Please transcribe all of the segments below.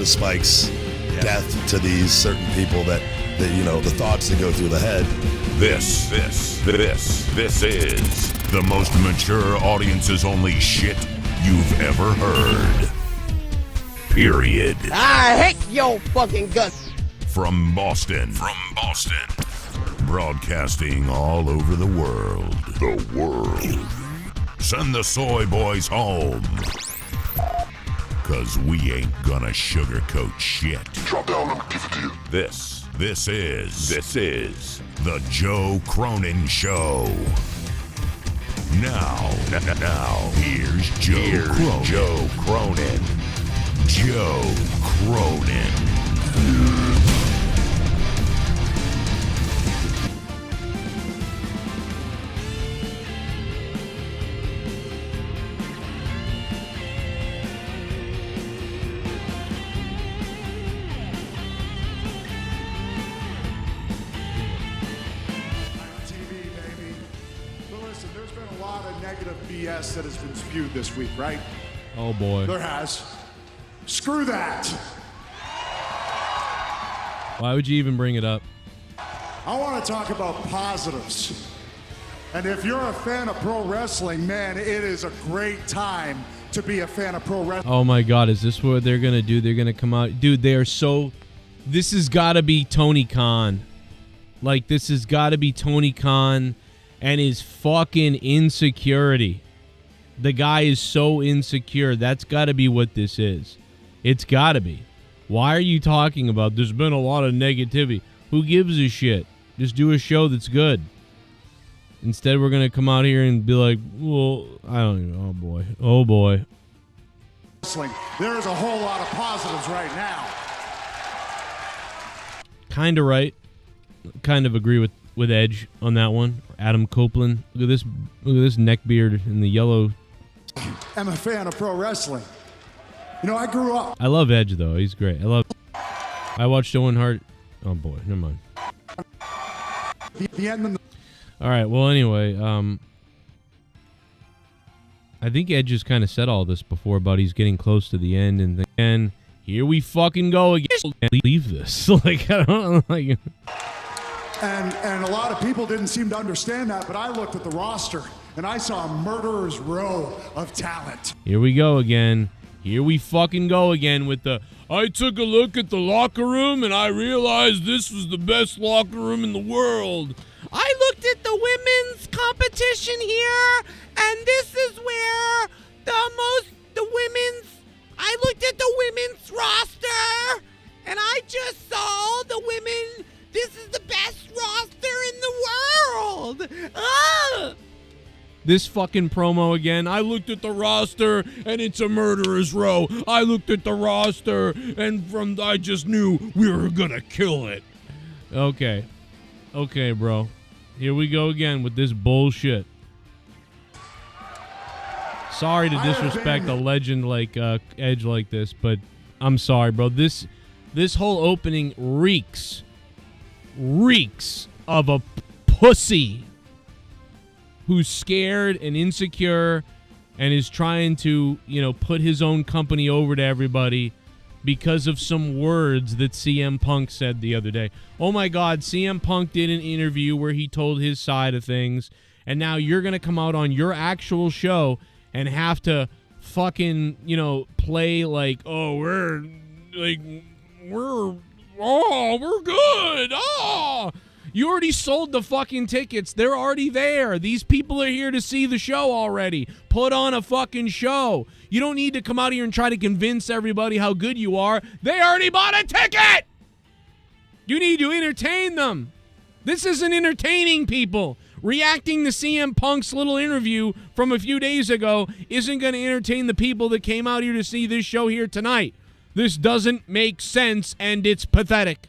the spikes, death to these certain people that the thoughts that go through the head. This is the most mature audiences only shit you've ever heard. Period. I hate your fucking guts. From Boston. Broadcasting all over the world. Send the soy boys home. 'Cause we ain't gonna sugarcoat shit. Drop down, let me give it to you. This is the Joe Cronin Show. Now, here's Joe Cronin. Joe Cronin. BS that has been spewed this week, right? Oh boy. There has. Screw that. Why would you even bring it up? I want to talk about positives. And if you're a fan of pro wrestling, man, it is a great time to be a fan of pro wrestling. Oh my God, is this what they're gonna do? They're gonna come out, dude. They are so. This has got to be Tony Khan. Like, this has got to be Tony Khan and his fucking insecurity. The guy is so insecure. That's got to be what this is. It's got to be. Why are you talking about there's been a lot of negativity? Who gives a shit? Just do a show that's good. Instead, we're going to come out here and be like, well, I don't even know. Oh, boy. Oh, boy. There's a whole lot of positives right now. Kind of right. Kind of agree with Edge on that one. Adam Copeland. Look at this neck beard and the yellow. I'm a fan of pro wrestling. You know, I grew up. I love Edge, though. He's great. I watched Owen Hart. Oh, boy. Never mind. The end. All right. Well, anyway, I think Edge has kind of said all this before, but he's getting close to the end, and then here we fucking go again. Leave this. Like, I don't like. And a lot of people didn't seem to understand that, but I looked at the roster and I saw a murderer's row of talent. Here we go again. Here we fucking go again with the, I took a look at the locker room and I realized this was the best locker room in the world. I looked at the women's competition here and this is where I looked at the women's roster and I just saw the women. This is the best roster in the world. Ah! This fucking promo again. I looked at the roster and it's a murderer's row. I looked at the roster and I just knew we were gonna kill it. Okay. Okay, bro. Here we go again with this bullshit. Sorry to disrespect a legend like Edge like this, but I'm sorry, bro. This whole opening reeks of a pussy who's scared and insecure and is trying to, put his own company over to everybody because of some words that CM Punk said the other day. Oh my God, CM Punk did an interview where he told his side of things, and now you're going to come out on your actual show and have to fucking, play like, we're good. Oh, you already sold the fucking tickets. They're already there. These people are here to see the show already. Put on a fucking show. You don't need to come out here and try to convince everybody how good you are. They already bought a ticket. You need to entertain them. This isn't entertaining people. Reacting to CM Punk's little interview from a few days ago isn't going to entertain the people that came out here to see this show here tonight. This doesn't make sense, and it's pathetic.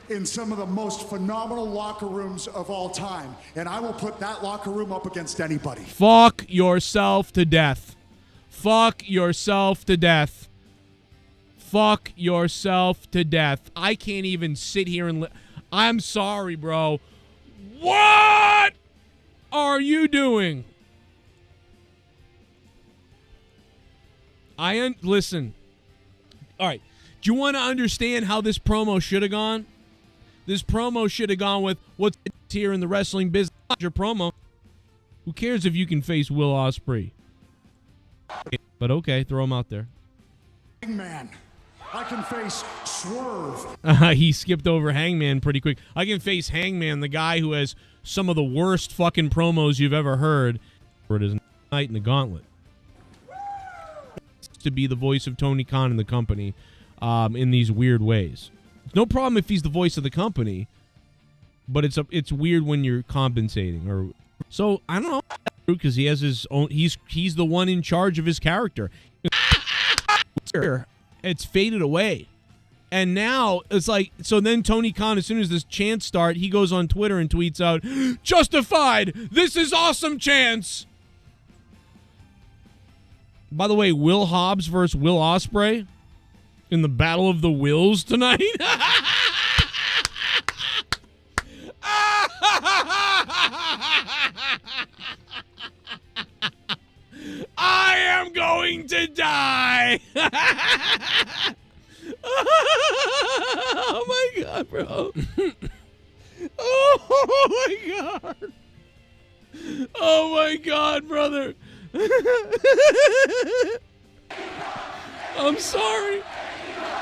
In some of the most phenomenal locker rooms of all time, and I will put that locker room up against anybody. Fuck yourself to death. Fuck yourself to death. Fuck yourself to death. I can't even sit here and... I'm sorry, bro. What are you doing? Listen. All right. Do you want to understand how this promo should have gone? This promo should have gone with what's here in the wrestling business. Your promo. Who cares if you can face Will Ospreay? But okay, throw him out there. Hangman. I can face Swerve. He skipped over Hangman pretty quick. I can face Hangman, the guy who has some of the worst fucking promos you've ever heard. It is Night in the Gauntlet. To be the voice of Tony Khan in the company in these weird ways. It's no problem if he's the voice of the company, but it's weird when you're compensating. So I don't know, because he has his own. He's the one in charge of his character. It's faded away, and now it's like, so then Tony Khan, as soon as this chants start, he goes on Twitter and tweets out, "Justified. This is awesome chants." By the way, Will Hobbs versus Will Ospreay in the Battle of the Wills tonight. I am going to die. Oh my God, bro. Oh my God. Oh my God, brother. I'm sorry.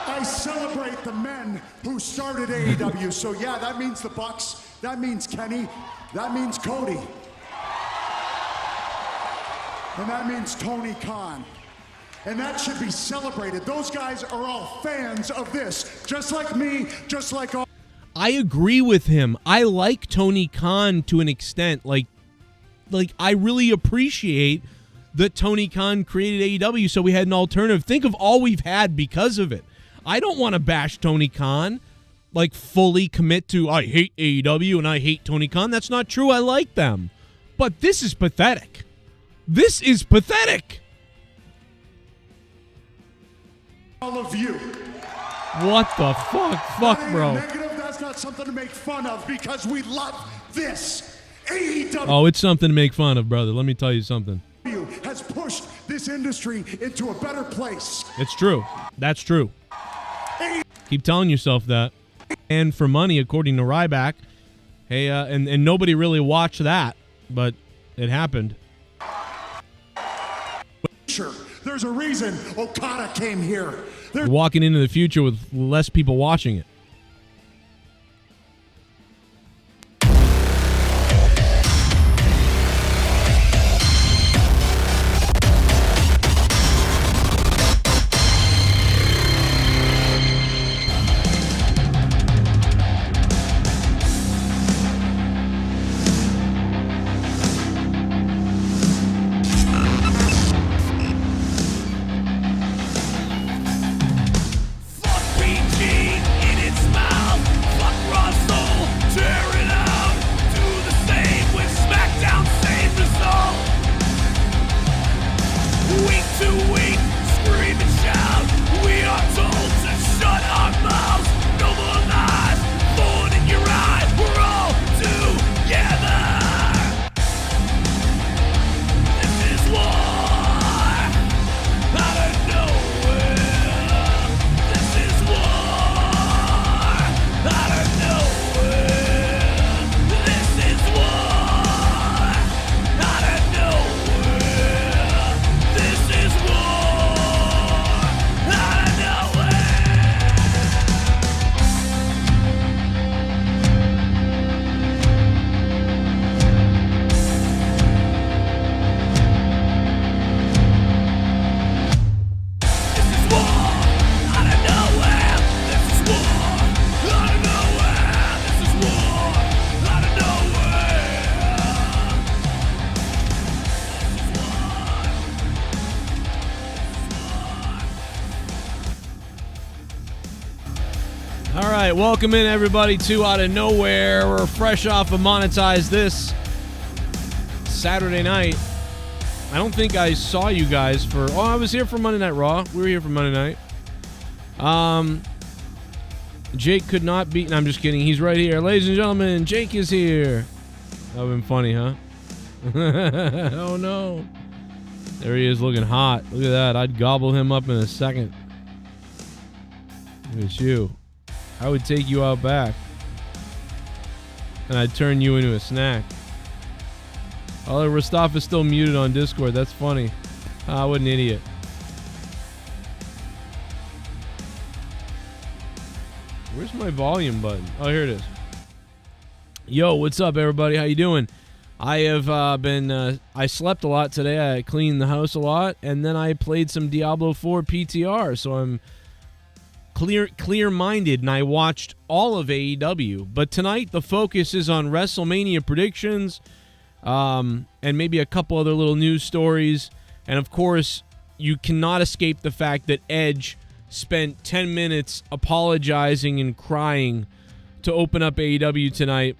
I celebrate the men who started AEW. So yeah, that means the Bucks. That means Kenny. That means Cody. And that means Tony Khan. And that should be celebrated. Those guys are all fans of this. Just like me, just like all. I agree with him. I like Tony Khan to an extent. Like I really appreciate that Tony Khan created AEW so we had an alternative. Think of all we've had because of it. I don't want to bash Tony Khan, like fully commit to I hate AEW and I hate Tony Khan. That's not true. I like them. But this is pathetic. This is pathetic. All of you. What the fuck? Fuck, bro. Negative, that's not something to make fun of because we love this. AEW. Oh, it's something to make fun of, brother. Let me tell you something. Has pushed this industry into a better place. It's true. That's true. Keep telling yourself that. And for money, according to Ryback. Hey, and nobody really watched that, but it happened. Sure, there's a reason Okada came here. Walking into the future with less people watching it. All right, welcome in everybody to Out of Nowhere. We're fresh off of Monetize this Saturday night. I don't think I saw you guys for... Oh, I was here for Monday Night Raw. We were here for Monday night. Jake could not be... No, I'm just kidding. He's right here. Ladies and gentlemen, Jake is here. That would have been funny, huh? Oh, no. There he is looking hot. Look at that. I'd gobble him up in a second. It's you. I would take you out back. And I'd turn you into a snack. Oh, Rostaf is still muted on Discord. That's funny. What an idiot. Where's my volume button? Oh, here it is. Yo, what's up, everybody? How you doing? I have I slept a lot today. I cleaned the house a lot, and then I played some Diablo 4 PTR, so I'm clear-minded, and I watched all of AEW. But tonight, the focus is on WrestleMania predictions, and maybe a couple other little news stories. And, of course, you cannot escape the fact that Edge spent 10 minutes apologizing and crying to open up AEW tonight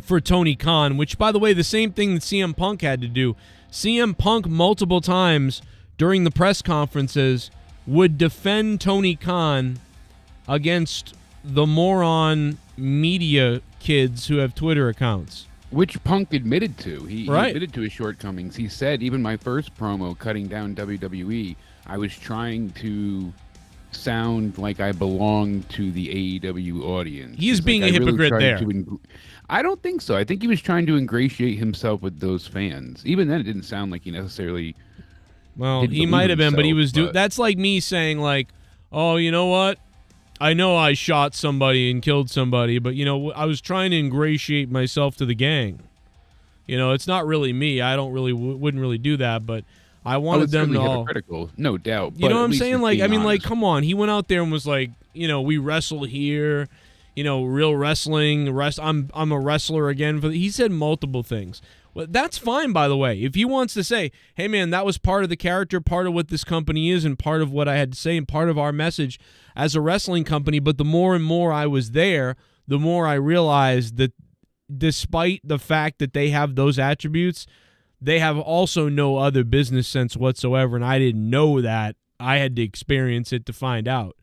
for Tony Khan, which, by the way, the same thing that CM Punk had to do. CM Punk multiple times during the press conferences would defend Tony Khan against the moron media kids who have Twitter accounts. Which Punk admitted to. He admitted to his shortcomings. He said, even my first promo cutting down WWE, I was trying to sound like I belonged to the AEW audience. He is being a hypocrite there. I don't think so. I think he was trying to ingratiate himself with those fans. Even then, it didn't sound like he necessarily... Well, he might have been, but he was doing... That's like me saying, like, oh, you know what? I know I shot somebody and killed somebody, but, you know, I was trying to ingratiate myself to the gang. You know, it's not really me. I don't really... wouldn't really do that, but... I wanted them to all... hypocritical, no doubt. You know what I'm saying? Like, I mean, like, come on. He went out there and was like, you know, we wrestle here, you know, real wrestling. I'm a wrestler again. He said multiple things. Well, that's fine, by the way. If he wants to say, hey, man, that was part of the character, part of what this company is, and part of what I had to say, and part of our message as a wrestling company. But the more and more I was there, the more I realized that despite the fact that they have those attributes, they have also no other business sense whatsoever, and I didn't know that. I had to experience it to find out.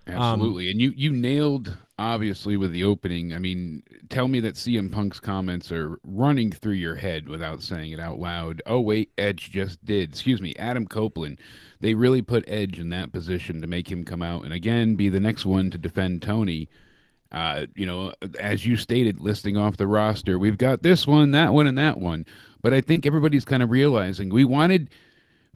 Absolutely. And you nailed, obviously, with the opening. I mean, tell me that CM Punk's comments are running through your head without saying it out loud. Oh, wait, Edge just did. Excuse me, Adam Copeland. They really put Edge in that position to make him come out and, again, be the next one to defend Tony. You know, as you stated, listing off the roster, we've got this one, that one, and that one. But I think everybody's kind of realizing we wanted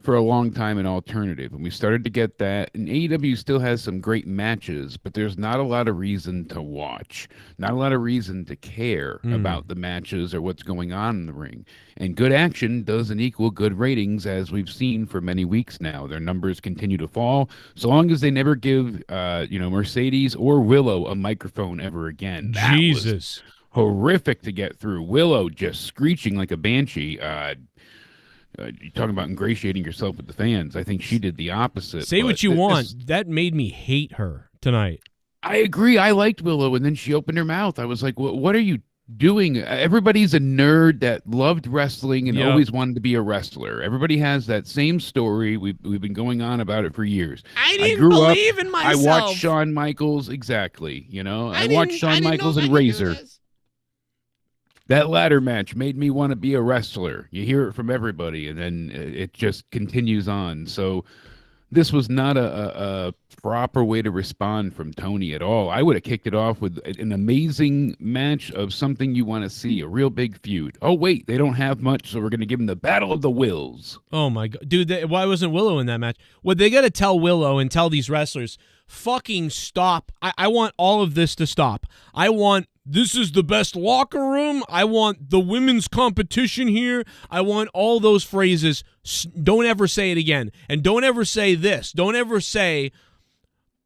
for a long time an alternative, and we started to get that. And AEW still has some great matches, but there's not a lot of reason to watch, not a lot of reason to care about the matches or what's going on in the ring. And good action doesn't equal good ratings, as we've seen for many weeks now. Their numbers continue to fall, so long as they never give, you know, Mercedes or Willow a microphone ever again. Jesus. Horrific to get through. Willow just screeching like a banshee. You're talking about ingratiating yourself with the fans. I think she did the opposite. Say what you want. That made me hate her tonight. I agree. I liked Willow, and then she opened her mouth. I was like, what are you doing? Everybody's a nerd that loved wrestling and always wanted to be a wrestler. Everybody has that same story. We've been going on about it for years. I didn't believe in myself. I watched Shawn Michaels. Exactly. You know, I watched Shawn Michaels and Razor. That ladder match made me want to be a wrestler. You hear it from everybody, and then it just continues on. So this was not a proper way to respond from Tony at all. I would have kicked it off with an amazing match of something you want to see, a real big feud. Oh, wait, they don't have much, so we're going to give them the Battle of the Wills. Oh, my God. Dude, why wasn't Willow in that match? Well, they got to tell Willow and tell these wrestlers, fucking stop. I want all of this to stop. I want... This is the best locker room. I want the women's competition here. I want all those phrases. Don't ever say it again. And don't ever say this. Don't ever say,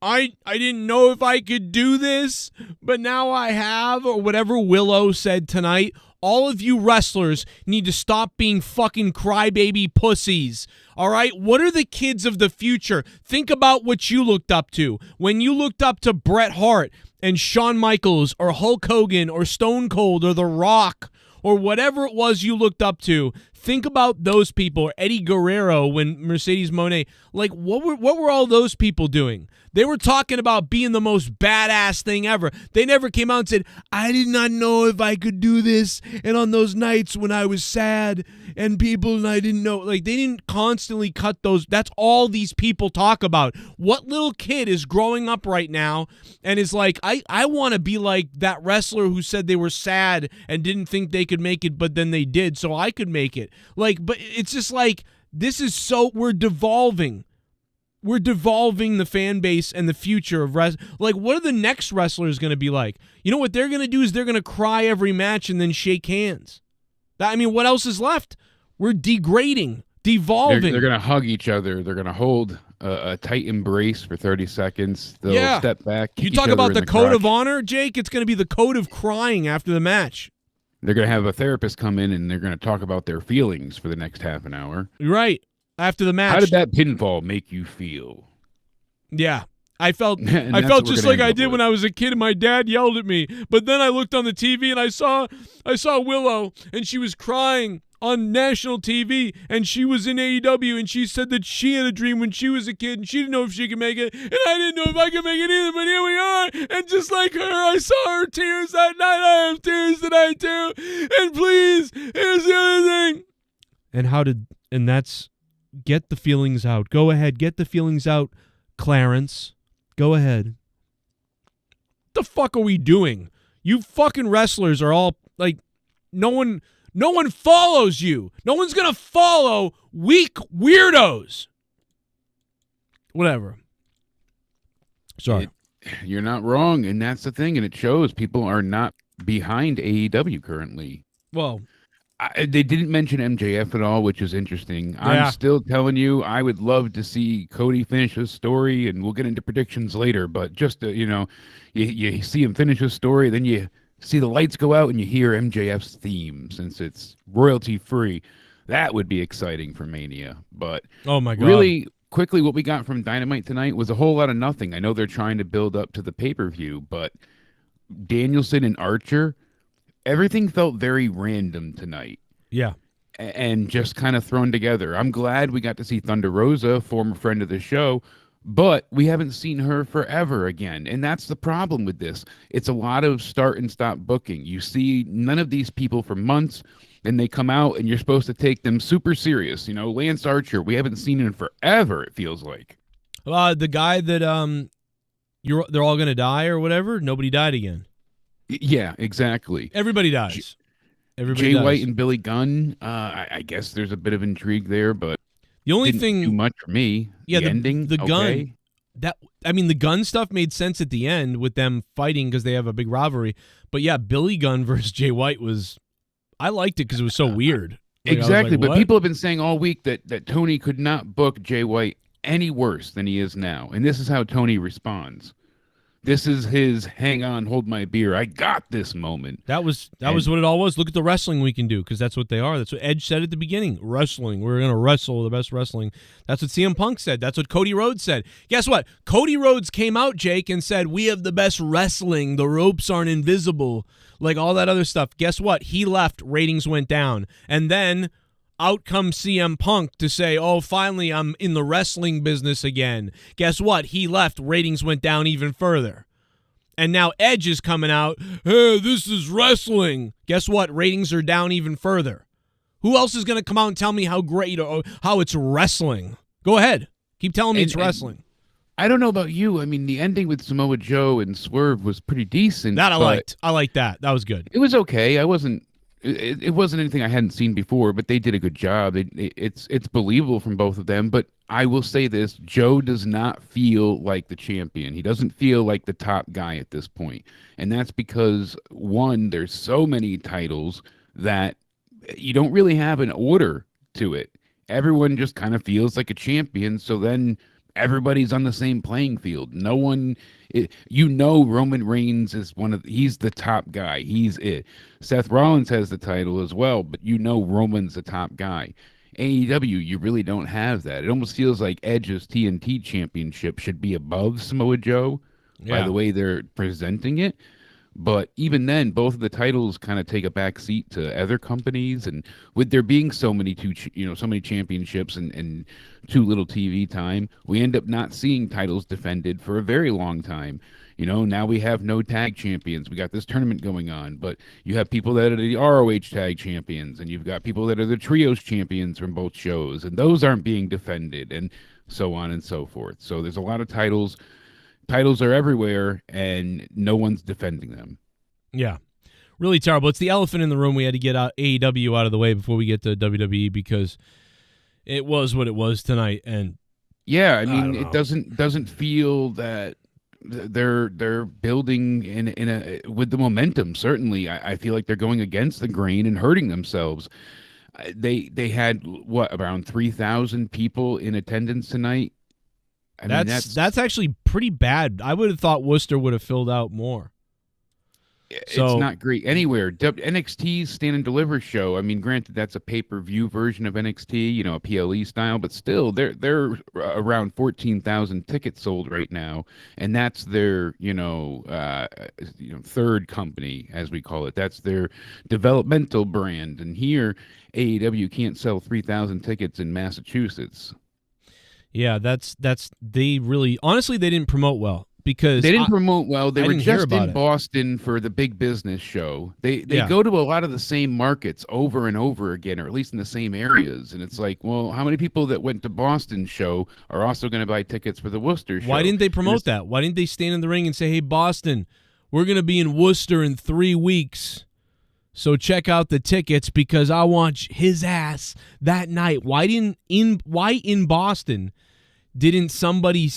I didn't know if I could do this, but now I have, or whatever Willow said tonight. All of you wrestlers need to stop being fucking crybaby pussies. All right? What are the kids of the future? Think about what you looked up to. When you looked up to Bret Hart and Shawn Michaels or Hulk Hogan or Stone Cold or The Rock or whatever it was you looked up to, think about those people. Eddie Guerrero when Mercedes Moné. Like, what were all those people doing? They were talking about being the most badass thing ever. They never came out and said, I did not know if I could do this. And on those nights when I was sad and people and I didn't know. Like, they didn't constantly cut those. That's all these people talk about. What little kid is growing up right now and is like, I want to be like that wrestler who said they were sad and didn't think they could make it, but then they did, so I could make it. Like, but it's just like, this is so, we're devolving. We're devolving the fan base and the future of wrestling. Like, what are the next wrestlers going to be like? You know what they're going to do is they're going to cry every match and then shake hands. I mean, what else is left? We're degrading, devolving. They're going to hug each other. They're going to hold a tight embrace for 30 seconds. They'll step back. You talk about the code of honor, Jake? It's going to be the code of crying after the match. They're going to have a therapist come in and they're going to talk about their feelings for the next half an hour. Right. After the match. How did that pinfall make you feel? Yeah. I felt just like I did when I was a kid and my dad yelled at me. But then I looked on the TV and I saw Willow and she was crying on national TV and she was in AEW and she said that she had a dream when she was a kid and she didn't know if she could make it and I didn't know if I could make it either, but here we are. And just like her, I saw her tears that night. I have tears tonight too. And please, here's the other thing. And that's get the feelings out. Go ahead, get the feelings out, Clarence. Go ahead. What the fuck are we doing? You fucking wrestlers are all like, no one follows you. No one's gonna follow weak weirdos. Whatever. Sorry. You're not wrong, and that's the thing, and it shows people are not behind AEW currently. Well, they didn't mention MJF at all, which is interesting. Yeah. I'm still telling you, I would love to see Cody finish his story, and we'll get into predictions later, but just to, you see him finish his story, then you see the lights go out and you hear MJF's theme, since it's royalty free. That would be exciting for Mania. But oh my God. Really quickly, what we got from Dynamite tonight was a whole lot of nothing. I know they're trying to build up to the pay-per-view, but Danielson and Archer, everything felt very random tonight. Yeah. And just kind of thrown together. I'm glad we got to see Thunder Rosa, former friend of the show, but we haven't seen her forever again. And that's the problem with this. It's a lot of start and stop booking. You see none of these people for months, and they come out, and you're supposed to take them super serious. Lance Archer, we haven't seen him forever, it feels like. The guy that they're all going to die or whatever, nobody died again. Yeah, exactly. Everybody dies. Everybody Jay dies. White and Billy Gunn, I guess there's a bit of intrigue there, but the only didn't thing too much for me. Yeah, the ending, the okay. Gun. The Gun stuff made sense at the end with them fighting because they have a big rivalry. But yeah, Billy Gunn versus Jay White I liked it because it was so weird. Exactly, like, but what? people have been saying all week that Tony could not book Jay White any worse than he is now, and this is how Tony responds. This is his hang on, hold my beer, I got this moment. That was what it all was. Look at the wrestling we can do, because that's what they are. That's what Edge said at the beginning. Wrestling. We're going to wrestle the best wrestling. That's what CM Punk said. That's what Cody Rhodes said. Guess what? Cody Rhodes came out, Jake, and said, we have the best wrestling. The ropes aren't invisible. Like all that other stuff. Guess what? He left. Ratings went down. And then out comes CM Punk to say, oh, finally I'm in the wrestling business again. Guess what? He left. Ratings went down even further. And now Edge is coming out, hey, this is wrestling. Guess what? Ratings are down even further. Who else is going to come out and tell me how great or how it's wrestling? Go ahead. Keep telling me it's wrestling. I don't know about you. I mean, the ending with Samoa Joe and Swerve was pretty decent. That I liked. I liked that. That was good. It was okay. It wasn't anything I hadn't seen before, but they did a good job. It's believable from both of them. But I will say this, Joe does not feel like the champion. He doesn't feel like the top guy at this point. And that's because, one, there's so many titles that you don't really have an order to it. Everyone just kind of feels like a champion, so then everybody's on the same playing field. No one, Roman Reigns is he's the top guy. He's it. Seth Rollins has the title as well, but Roman's the top guy. AEW, you really don't have that. It almost feels like Edge's TNT championship should be above Samoa Joe by the way they're presenting it. But even then, both of the titles kind of take a back seat to other companies, and with there being so many so many championships and too little TV time, we end up not seeing titles defended for a very long time. Now we have no tag champions. We got this tournament going on, but you have people that are the ROH tag champions, and you've got people that are the trios champions from both shows, and those aren't being defended, and so on and so forth. So there's a lot of titles. Titles are everywhere, and no one's defending them. Yeah, really terrible. It's the elephant in the room. We had to get AEW out of the way before we get to WWE because it was what it was tonight. And yeah, I mean, it doesn't feel that they're building in a with the momentum. Certainly, I feel like they're going against the grain and hurting themselves. They had around 3,000 people in attendance tonight. That's actually pretty bad. I would have thought Worcester would have filled out more. It's not great anywhere. NXT's Stand and Deliver show. I mean, granted, that's a pay-per-view version of NXT, a PLE style, but still, they're around 14,000 tickets sold right now, and that's their third company, as we call it. That's their developmental brand, and here AEW can't sell 3,000 tickets in Massachusetts. Yeah, they really honestly they didn't promote well because they didn't promote well. They were just in it. Boston for the big business show. They go to a lot of the same markets over and over again, or at least in the same areas. And it's like, well, how many people that went to Boston show are also going to buy tickets for the Worcester show? Why didn't they promote that? Why didn't they stand in the ring and say, "Hey, Boston, we're going to be in Worcester in 3 weeks. So check out the tickets because I want his ass that night." Why in Boston didn't somebody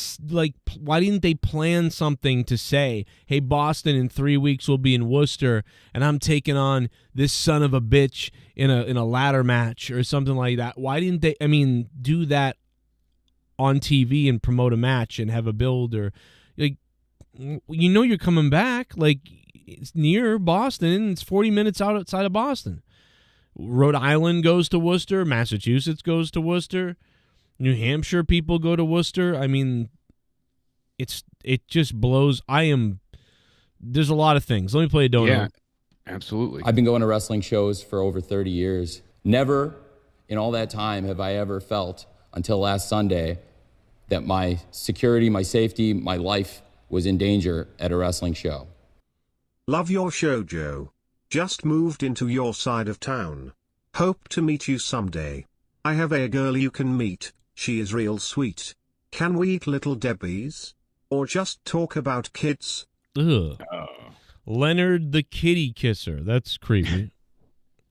why didn't they plan something to say, "Hey, Boston, in 3 weeks we'll be in Worcester and I'm taking on this son of a bitch in a ladder match," or something like that? Why didn't they do that on TV and promote a match and have a build, or you're coming back, it's near Boston. It's 40 minutes outside of Boston. Rhode Island goes to Worcester. Massachusetts goes to Worcester. New Hampshire people go to Worcester. I mean, it just blows. There's a lot of things. Let me play a donut. Yeah, absolutely. I've been going to wrestling shows for over 30 years. Never in all that time have I ever felt, until last Sunday, that my security, my safety, my life was in danger at a wrestling show. Love your show, Joe. Just moved into your side of town. Hope to meet you someday. I have a girl you can meet. She is real sweet. Can we eat Little Debbie's? Or just talk about kids? Ugh. Leonard the Kitty Kisser. That's creepy.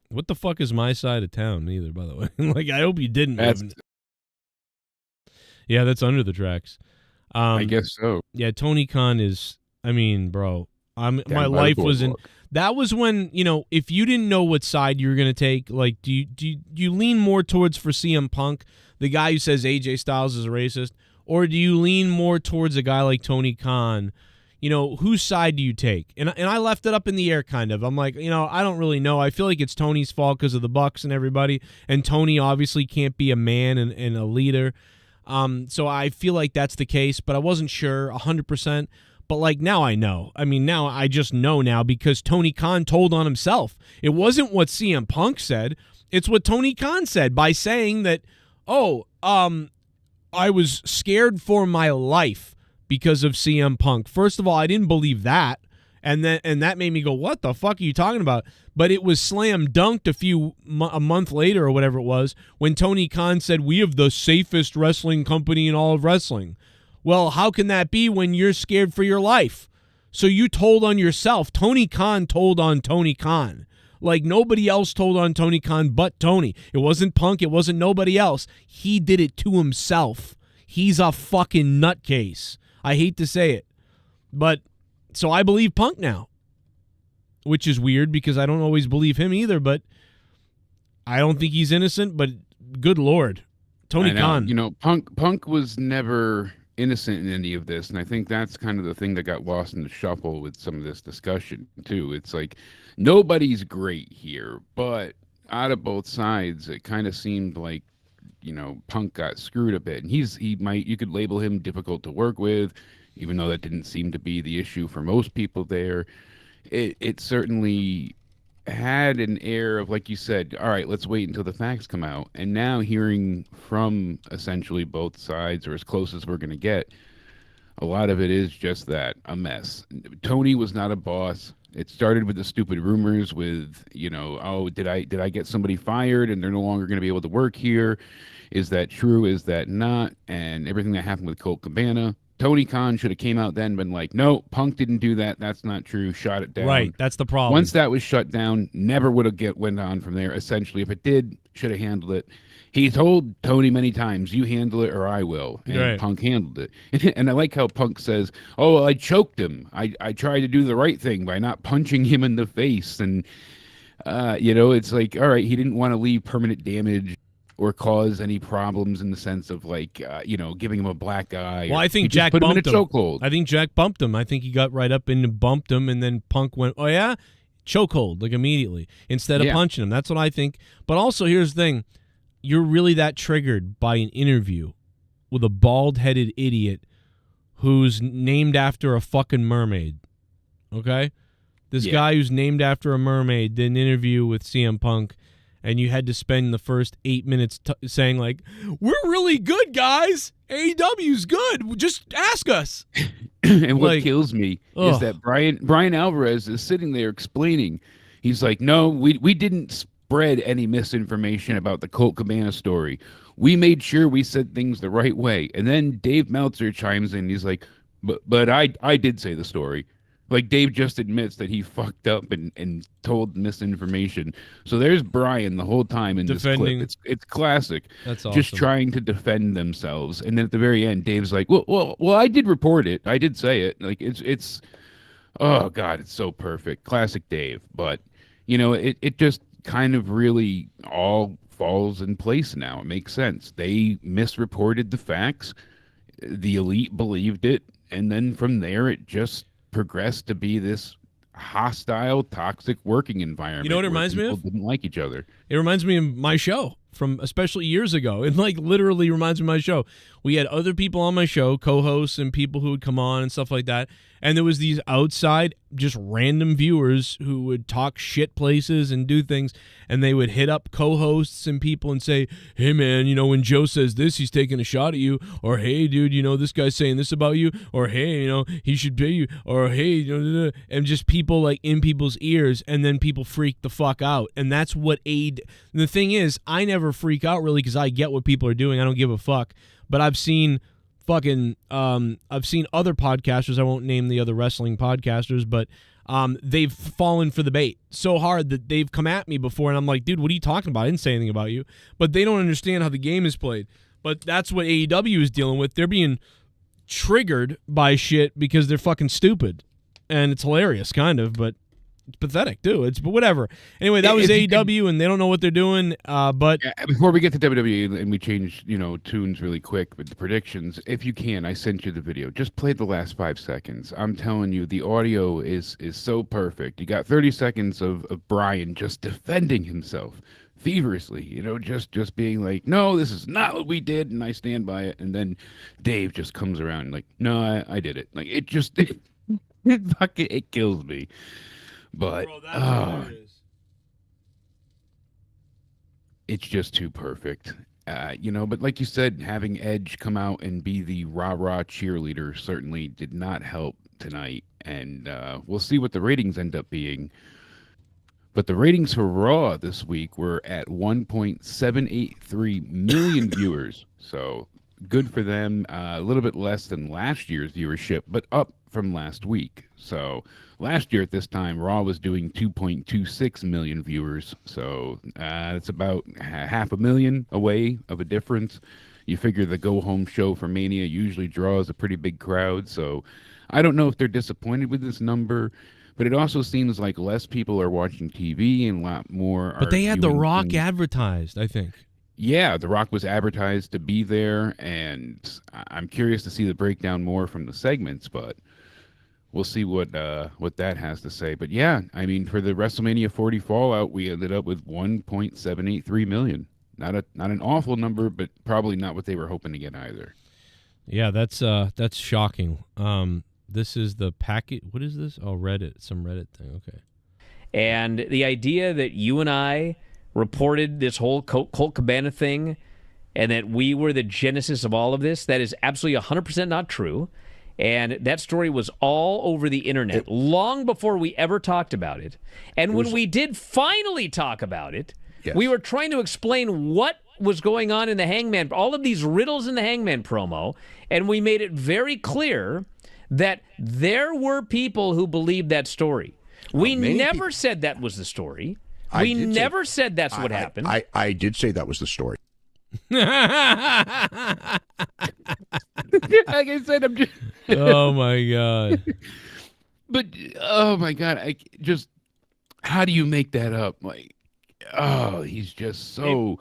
What the fuck is my side of town either, by the way? I hope you didn't. Yeah, that's Under the Tracks. I guess so. Yeah, Tony Khan is, bro. My life was in. That was when, if you didn't know what side you were going to take, do you lean more towards for CM Punk, the guy who says AJ Styles is a racist, or do you lean more towards a guy like Tony Khan? Whose side do you take? And I left it up in the air, kind of. I'm like, I don't really know. I feel like it's Tony's fault because of the Bucks and everybody, and Tony obviously can't be a man and a leader. So I feel like that's the case, but I wasn't sure 100%. But now I know. Now I just know now because Tony Khan told on himself. It wasn't what CM Punk said. It's what Tony Khan said by saying that, I was scared for my life because of CM Punk. First of all, I didn't believe that. And that made me go, what the fuck are you talking about? But it was slam dunked a month later or whatever it was when Tony Khan said, "We have the safest wrestling company in all of wrestling." Well, how can that be when you're scared for your life? So you told on yourself. Tony Khan told on Tony Khan. Nobody else told on Tony Khan but Tony. It wasn't Punk. It wasn't nobody else. He did it to himself. He's a fucking nutcase. I hate to say it. But, so I believe Punk now. Which is weird because I don't always believe him either, but I don't think he's innocent, but good Lord. Tony Khan. Punk was never innocent in any of this, and I think that's kind of the thing that got lost in the shuffle with some of this discussion too. It's like nobody's great here, but out of both sides it kind of seemed like Punk got screwed a bit, and you could label him difficult to work with, even though that didn't seem to be the issue for most people there. it certainly had an air of, like you said, all right, let's wait until the facts come out. And now hearing from essentially both sides, or as close as we're going to get, a lot of it is just that, a mess. Tony was not a boss. It started with the stupid rumors with, oh, did I get somebody fired and they're no longer going to be able to work here? Is that true? Is that not? And everything that happened with Colt Cabana. Tony Khan should have came out then and been like, no, Punk didn't do that. That's not true. Shot it down. Right. That's the problem. Once that was shut down, never would have went on from there. Essentially, if it did, should have handled it. He told Tony many times, you handle it or I will. And right. Punk handled it. And I like how Punk says, oh, well, I choked him. I tried to do the right thing by not punching him in the face. And, it's like, all right, he didn't want to leave permanent damage or cause any problems in the sense of giving him a black eye. Well, I think Jack bumped him. In a chokehold. I think Jack bumped him. I think he got right up and bumped him, and then Punk went, oh, yeah? Chokehold, like immediately, instead of punching him. That's what I think. But also, here's the thing. You're really that triggered by an interview with a bald-headed idiot who's named after a fucking mermaid, okay? This guy who's named after a mermaid did an interview with CM Punk, and you had to spend the first 8 minutes saying, like, we're really good, guys. AEW's good. Just ask us. And what kills me is that Brian Alvarez is sitting there explaining. He's like, no, we didn't spread any misinformation about the Colt Cabana story. We made sure we said things the right way. And then Dave Meltzer chimes in. He's like, but I did say the story. Like, Dave just admits that he fucked up and told misinformation. So there's Brian the whole time in this clip. It's classic. That's awesome. Just trying to defend themselves. And then at the very end, Dave's like, well, I did report it. I did say it. Like, it's oh, God, it's so perfect. Classic Dave. But, it just kind of really all falls in place now. It makes sense. They misreported the facts. The Elite believed it. And then from there, it just progressed to be this hostile, toxic working environment. You know what it reminds me of? People didn't like each other. It reminds me of my show from especially years ago. It literally reminds me of my show. We had other people on my show, co-hosts and people who would come on and stuff like that. And there was these outside, just random viewers who would talk shit places and do things. And they would hit up co-hosts and people and say, hey, man, when Joe says this, he's taking a shot at you. Or, hey, dude, this guy's saying this about you. Or, hey, he should pay you. Or, hey, and just people in people's ears. And then people freak the fuck out. And that's what the thing is, I never freak out really because I get what people are doing. I don't give a fuck. But I've seen I've seen other podcasters, I won't name the other wrestling podcasters, but they've fallen for the bait so hard that they've come at me before, and I'm like, dude, what are you talking about? I didn't say anything about you. But they don't understand how the game is played. But that's what AEW is dealing with. They're being triggered by shit because they're fucking stupid. And it's hilarious, kind of, but it's pathetic, too. But whatever. Anyway, that was AEW, and they don't know what they're doing. But before we get to WWE and we change, tunes really quick with the predictions, if you can, I sent you the video. Just play the last 5 seconds. I'm telling you, the audio is so perfect. You got 30 seconds of Brian just defending himself feverishly, just being like, no, this is not what we did, and I stand by it. And then Dave just comes around like, no, I did it. Like, it just, it kills me. But it's just too perfect, but like you said, having Edge come out and be the rah-rah cheerleader certainly did not help tonight, and we'll see what the ratings end up being. But the ratings for Raw this week were at 1.783 million viewers, so good for them. A little bit less than last year's viewership, but up from last week. So last year at this time, Raw was doing 2.26 million viewers. So it's about 500,000 away of a difference. You figure the go-home show for Mania usually draws a pretty big crowd. So I don't know if they're disappointed with this number, but it also seems like less people are watching TV and a lot more. But they had The Rock advertised, I think. Yeah, The Rock was advertised to be there, and I'm curious to see the breakdown more from the segments, but we'll see what that has to say. But yeah, I mean, for the WrestleMania 40 Fallout, we ended up with 1.783 million. Not an awful number, but probably not what they were hoping to get either. Yeah, that's shocking. This is the packet. What is this? Oh, Reddit. Some Reddit thing. Okay. And the idea that you and I reported this whole Colt Cabana thing and that we were the genesis of all of this, that is absolutely 100% not true. And that story was all over the internet long before we ever talked about it. And when we did finally talk about it, we were trying to explain what was going on in the Hangman, all of these riddles in the Hangman promo, and we made it very clear that there were people who believed that story. We never said that was the story. We never said that's what happened. I did say that was the story. Like I said, I'm just. Oh my god! But oh my god! How do you make that up? Like, oh, he's just so.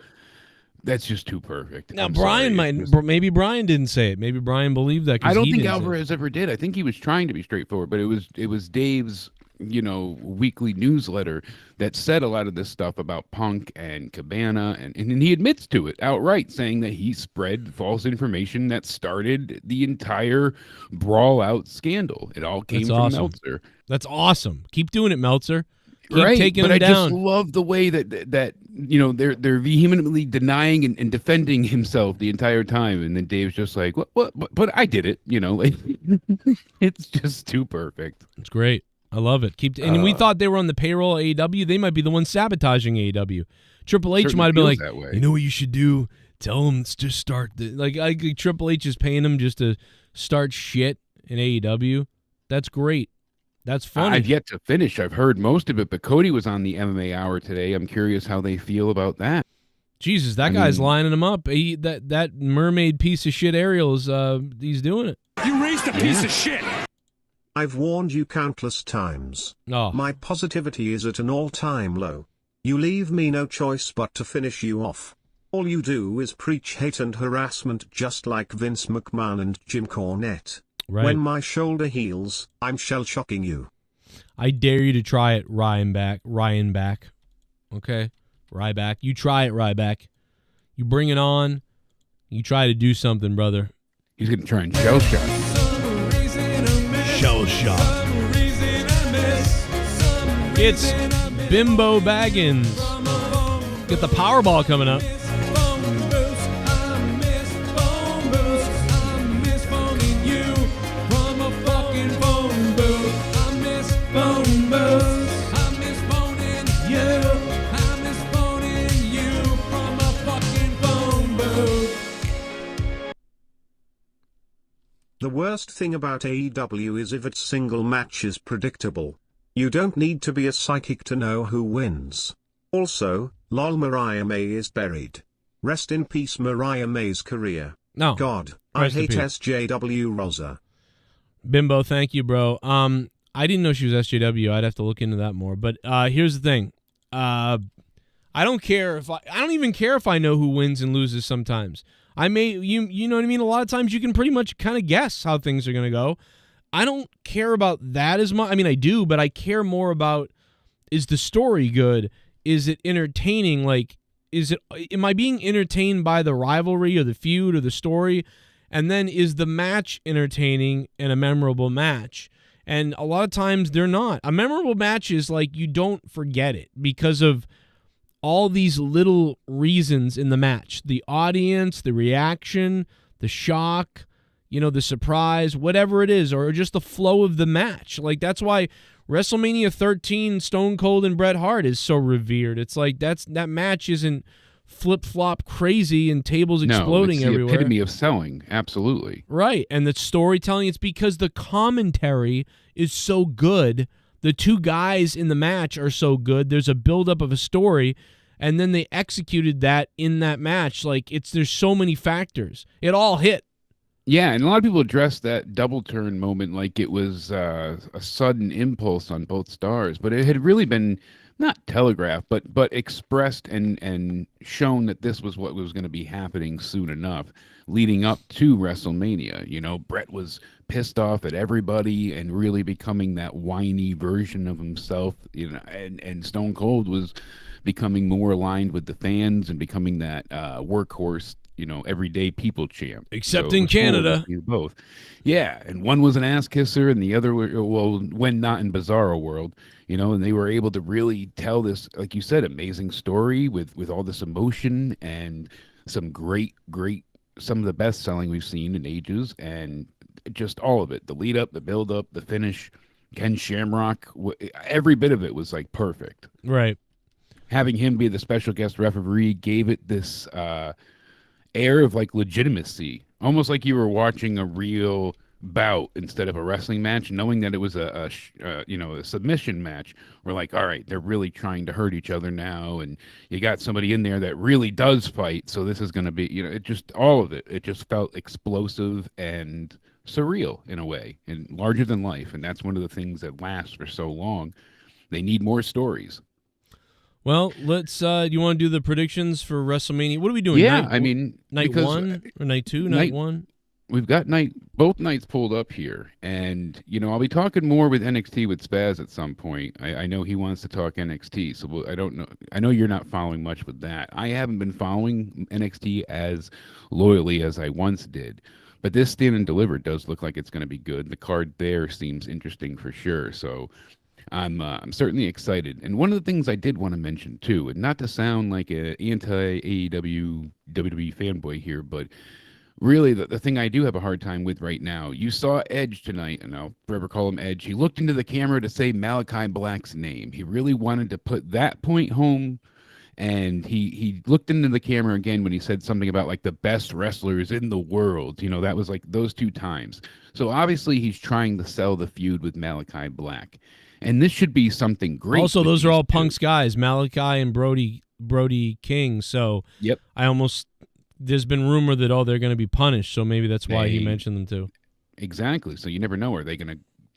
That's just too perfect. Now Brian maybe Brian didn't say it. Maybe Brian believed that. I don't think Alvarez ever did. I think he was trying to be straightforward, but it was Dave's weekly newsletter that said a lot of this stuff about Punk and Cabana, and he admits to it outright, saying that he spread false information that started the entire Brawl Out scandal. It all came from Meltzer. That's awesome. Keep doing it, Meltzer. Keep right, taking but him I down. just love the way that they're vehemently denying and defending himself the entire time, and then Dave's just like, what? But I did it, like it's just too perfect. It's great. I love it. And we thought they were on the payroll of AEW. They might be the ones sabotaging AEW. Triple H might have been like, you know what you should do? Tell them to start like Triple H is paying them just to start shit in AEW. That's great. That's funny. I've yet to finish. I've heard most of it, but Cody was on the MMA Hour today. I'm curious how they feel about that. Jesus, that guy's lining them up. That mermaid piece of shit Ariel is he's doing it. You raised a piece of shit. I've warned you countless times. Oh. My positivity is at an all-time low. You leave me no choice but to finish you off. All you do is preach hate and harassment just like Vince McMahon and Jim Cornette. Right. When my shoulder heals, I'm shell-shocking you. I dare you to try it, Ryan back. Okay? Ryback. You try it, Ryback. You bring it on. You try to do something, brother. He's going to try and shell shock. Shell shock. It's Bimbo Baggins. Get the Powerball coming up. The worst thing about AEW is if its single match is predictable. You don't need to be a psychic to know who wins. Also, lol, Mariah May is buried. Rest in peace Mariah May's career. No. God, I hate SJW Rosa. Bimbo, thank you, bro. I didn't know she was SJW. I'd have to look into that more. But here's the thing. I don't even care if I know who wins and loses sometimes. I may, you know what I mean? A lot of times you can pretty much kind of guess how things are going to go. I don't care about that as much. I mean, I do, but I care more about, is the story good? Is it entertaining? Like, am I being entertained by the rivalry or the feud or the story? And then is the match entertaining and a memorable match? And a lot of times they're not. A memorable match is like you don't forget it because of all these little reasons in the match. The audience, the reaction, the shock, the surprise, whatever it is, or just the flow of the match. Like, that's why WrestleMania 13, Stone Cold and Bret Hart is so revered. It's like that match isn't flip-flop crazy and tables exploding everywhere. It's the epitome of selling. Absolutely. Right. And the storytelling, it's because the commentary is so good. The two guys in the match are so good. There's a buildup of a story, and then they executed that in that match. Like, there's so many factors. It all hit. Yeah, and a lot of people address that double turn moment like it was a sudden impulse on both stars, but it had really been not telegraphed, but expressed and shown that this was what was going to be happening soon enough, leading up to WrestleMania. Bret was pissed off at everybody and really becoming that whiny version of himself, and Stone Cold was becoming more aligned with the fans and becoming that workhorse, everyday people champ. Except So it in was cool to Canada. see both. Yeah, and one was an ass kisser, and the other, when not in Bizarro world, and they were able to really tell this, like you said, amazing story with all this emotion and some great, some of the best selling we've seen in ages, and just all of it, the lead up, the build up, the finish. Ken Shamrock, every bit of it was like perfect. Right. Having him be the special guest referee gave it this air of like legitimacy, almost like you were watching a real bout instead of a wrestling match, knowing that it was a submission match. We're like, all right, they're really trying to hurt each other now, and you got somebody in there that really does fight, so this is going to be, it just, all of it just felt explosive and surreal in a way, and larger than life, and that's one of the things that lasts for so long. They need more stories. Well, let's. Do you want to do the predictions for WrestleMania? What are we doing? Yeah, night one or night two? Night one. We've got both nights pulled up here, and I'll be talking more with NXT with Spaz at some point. I know he wants to talk NXT, so I don't know. I know you're not following much with that. I haven't been following NXT as loyally as I once did, but this Stand and Deliver does look like it's going to be good. The card there seems interesting for sure. So I'm certainly excited. And one of the things I did want to mention too, and not to sound like an anti-AEW WWE fanboy here, but really the thing I do have a hard time with right now, you saw Edge tonight, and I'll forever call him Edge. He looked into the camera to say Malachi Black's name. He really wanted to put that point home. And he looked into the camera again when he said something about like the best wrestlers in the world. That was like those two times. So obviously he's trying to sell the feud with Malachi Black. And this should be something great. Also, those are all Punk's guys, Malachi and Brody King. So yep. There's been rumor that, they're going to be punished. So maybe that's why he mentioned them too. Exactly. So you never know. Are they going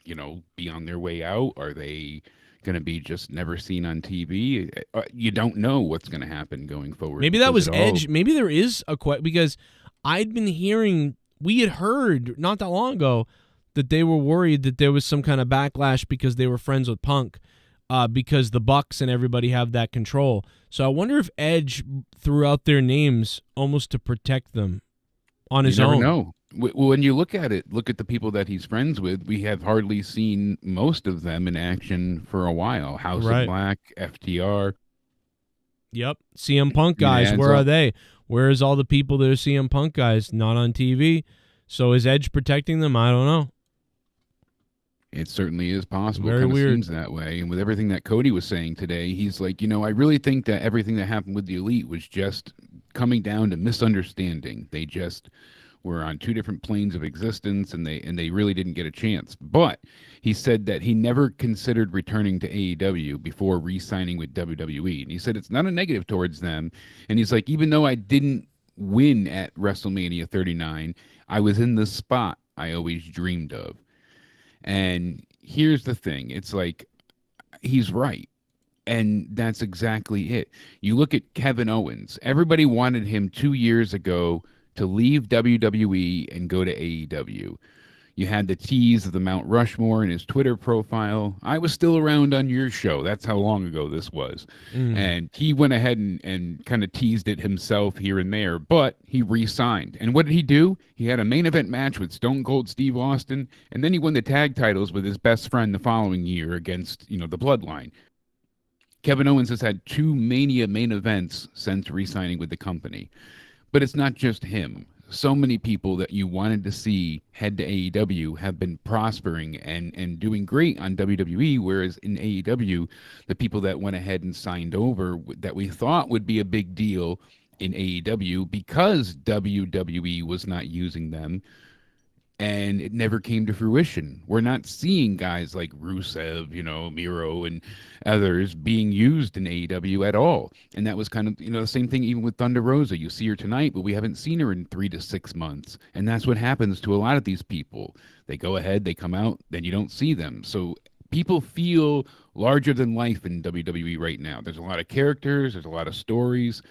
to, be on their way out? Are they going to be just never seen on TV? You don't know what's going to happen going forward. Maybe that was Edge. Maybe there is a question, because I'd been hearing, we had heard not that long ago that they were worried that there was some kind of backlash because they were friends with Punk, because the Bucks and everybody have that control. So I wonder if Edge threw out their names almost to protect them on his own. You never know. When you look at it, look at the people that he's friends with. We have hardly seen most of them in action for a while. House of Black, FTR. Yep. CM Punk guys, where are they? Where is all the people that are CM Punk guys? Not on TV. So is Edge protecting them? I don't know. It certainly is possible. Very It kind of weird. seems that way. And with everything that Cody was saying today, he's like, I really think that everything that happened with the Elite was just coming down to misunderstanding. They just were on two different planes of existence, and they really didn't get a chance. But he said that he never considered returning to AEW before re-signing with WWE. And he said it's not a negative towards them. And he's like, even though I didn't win at WrestleMania 39, I was in the spot I always dreamed of. And here's the thing. It's like, he's right. And that's exactly it. You look at Kevin Owens. Everybody wanted him 2 years ago to leave WWE and go to AEW. You had the tease of the Mount Rushmore in his Twitter profile. I was still around on your show. That's how long ago this was. And he went ahead and kind of teased it himself here and there, but he re-signed. And what did he do? He had a main event match with Stone Cold Steve Austin, and then he won the tag titles with his best friend the following year against, the Bloodline. Kevin Owens has had 2 Mania main events since re-signing with the company. But it's not just him. So many people that you wanted to see head to AEW have been prospering and doing great on WWE, whereas in AEW, the people that went ahead and signed over that we thought would be a big deal in AEW because WWE was not using them, and it never came to fruition. We're not seeing guys like Rusev, Miro, and others being used in AEW at all. And that was kind of, the same thing even with Thunder Rosa. You see her tonight, but we haven't seen her in 3 to 6 months. And that's what happens to a lot of these people. They go ahead, they come out, then you don't see them. So people feel larger than life in WWE right now. There's a lot of characters, there's a lot of stories.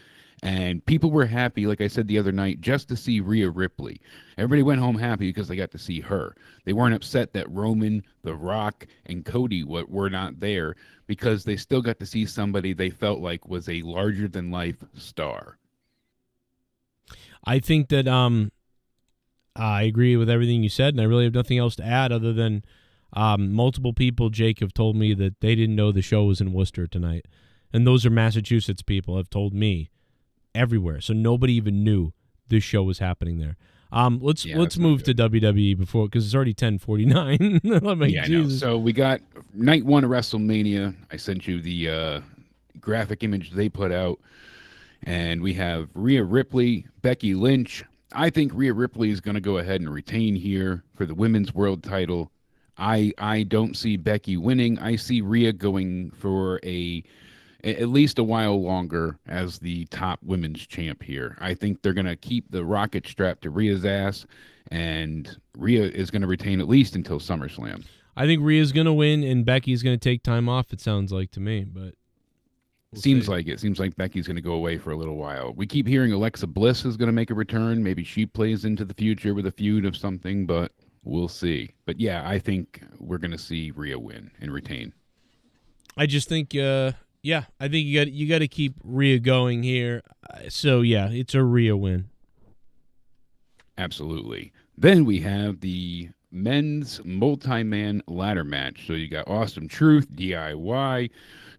And people were happy, like I said the other night, just to see Rhea Ripley. Everybody went home happy because they got to see her. They weren't upset that Roman, The Rock, and Cody were not there because they still got to see somebody they felt like was a larger-than-life star. I think that I agree with everything you said, and I really have nothing else to add other than multiple people, Jake, have told me that they didn't know the show was in Worcester tonight. And those are Massachusetts people have told me everywhere. So nobody even knew this show was happening there. Let's move to WWE before, because it's already 10:49. I'm like, yeah, I know. So we got night 1 of WrestleMania. I sent you the graphic image they put out. And we have Rhea Ripley, Becky Lynch. I think Rhea Ripley is going to go ahead and retain here for the women's world title. I don't see Becky winning. I see Rhea going for at least a while longer as the top women's champ here. I think they're going to keep the rocket strapped to Rhea's ass, and Rhea is going to retain at least until SummerSlam. I think Rhea's going to win, and Becky's going to take time off, it sounds like to me. But Seems like Becky's going to go away for a little while. We keep hearing Alexa Bliss is going to make a return. Maybe she plays into the future with a feud of something, but we'll see. But yeah, I think we're going to see Rhea win and retain. I just think, I think you got to keep Rhea going here. So yeah, it's a Rhea win. Absolutely. Then we have the men's multi-man ladder match. So you got Awesome Truth, DIY,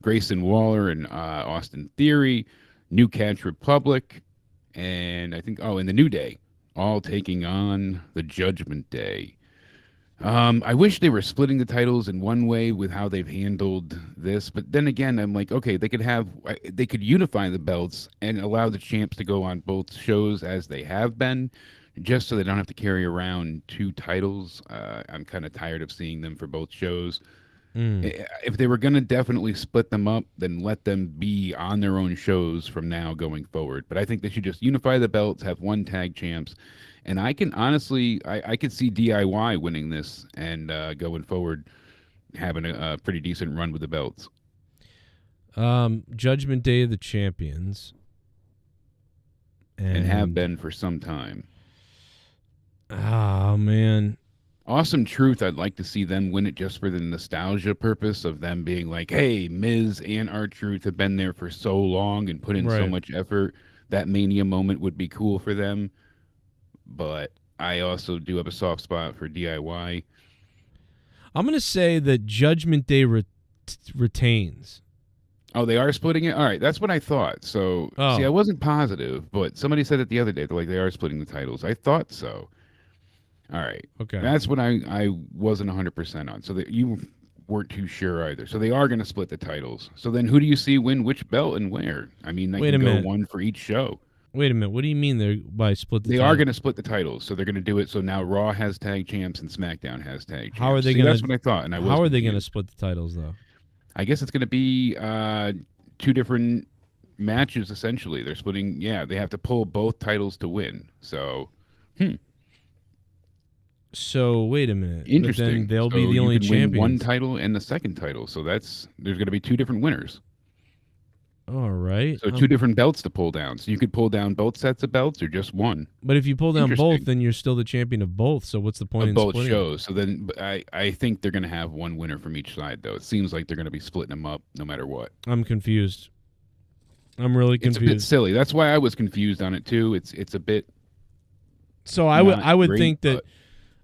Grayson Waller and Austin Theory, New Catch Republic, and I think, and the New Day, all taking on the Judgment Day. I wish they were splitting the titles in one way with how they've handled this, but then again, I'm like, okay, they could unify the belts and allow the champs to go on both shows as they have been, just so they don't have to carry around 2 titles. I'm kind of tired of seeing them for both shows. If they were going to definitely split them up, then let them be on their own shows from now going forward. But I think they should just unify the belts, have 1 tag champs. And I can honestly, I could see DIY winning this and going forward, having a pretty decent run with the belts. Judgment Day of the Champions. And have been for some time. Oh, man. Awesome Truth, I'd like to see them win it just for the nostalgia purpose of them being like, hey, Miz and R-Truth have been there for so long and put in so much effort. That Mania moment would be cool for them. But I also do have a soft spot for DIY. I'm going to say that Judgment Day retains. Oh, they are splitting it? All right, that's what I thought. So, see, I wasn't positive, but somebody said it the other day. They're like, they are splitting the titles. I thought so. All right. Okay. That's what I wasn't 100% on. So that you weren't too sure either. So they are going to split the titles. So then who do you see win which belt and where? I mean, they can go 1 for each show. Wait a minute. What do you mean they're by split the titles? They are going to split the titles. So they're going to do it. So now Raw has tag champs and SmackDown has tag champs. How are they going to? That's what I thought. And how are they going to split the titles though? I guess it's going to be 2 different matches essentially. They're splitting. Yeah, they have to pull both titles to win. So, So wait a minute. Interesting. But then they'll be the only champions. Win 1 title and the 2nd title. So there's going to be 2 different winners. All right. So 2 different belts to pull down. So you could pull down both sets of belts or just 1. But if you pull down both, then you're still the champion of both. So what's the point of both splitting? shows? So then I think they're going to have 1 winner from each side, though. It seems like they're going to be splitting them up no matter what. I'm confused. I'm really confused. It's a bit silly. That's why I was confused on it too. It's a bit. So I would think that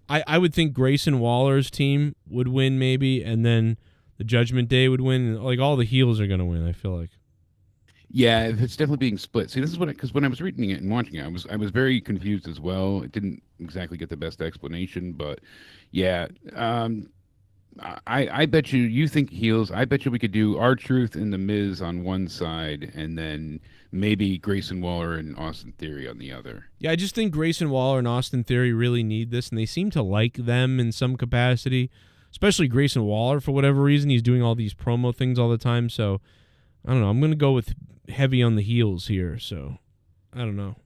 I would think Grayson Waller's team would win maybe, and then the Judgment Day would win. Like all the heels are going to win. I feel like. Yeah, it's definitely being split. See, this is what because when I was reading it and watching it, I was very confused as well. It didn't exactly get the best explanation, but yeah, I bet you think heels. I bet you we could do R-Truth and the Miz on one side, and then maybe Grayson Waller and Austin Theory on the other. Yeah, I just think Grayson Waller and Austin Theory really need this, and they seem to like them in some capacity. Especially Grayson Waller for whatever reason. He's doing all these promo things all the time, so. I don't know. I'm going to go with heavy on the heels here. So, I don't know.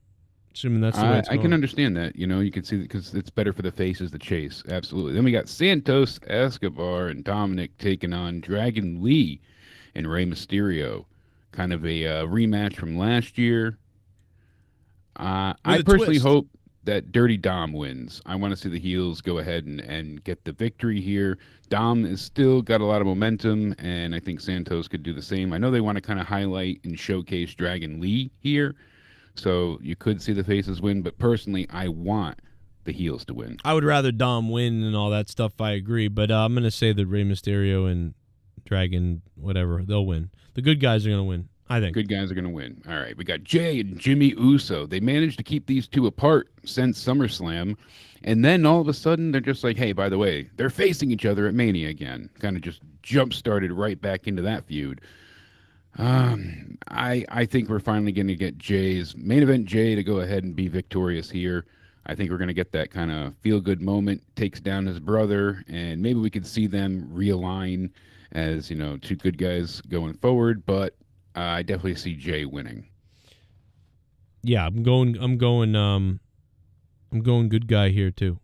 Assuming that's the way it's going. I can understand that. You know, you can see that because it's better for the faces to chase. Absolutely. Then we got Santos Escobar and Dominic taking on Dragon Lee and Rey Mysterio. Kind of a rematch from last year. I personally hope that Dirty Dom wins. I want to see the heels go ahead and get the victory here. Dom is still got a lot of momentum, and I think Santos could do the same. I know they want to kind of highlight and showcase Dragon Lee here, So you could see the faces win, but personally, I want the heels to win. I would rather Dom win and all that stuff. I agree, but I'm going to say that Rey Mysterio and Dragon, whatever, they'll win. The good guys are going to win, I think. Good guys are going to win. All right, we got Jay and Jimmy Uso. They managed to keep these two apart since SummerSlam, and then all of a sudden they're just like, hey, by the way, they're facing each other at Mania again. Kind of just jump-started right back into that feud. I think we're finally going to get Jay's main event Jay to go ahead and be victorious here. I think we're going to get that kind of feel-good moment, takes down his brother, and maybe we could see them realign as, you know, two good guys going forward, but I definitely see Jay winning. Yeah, I'm going good guy here too.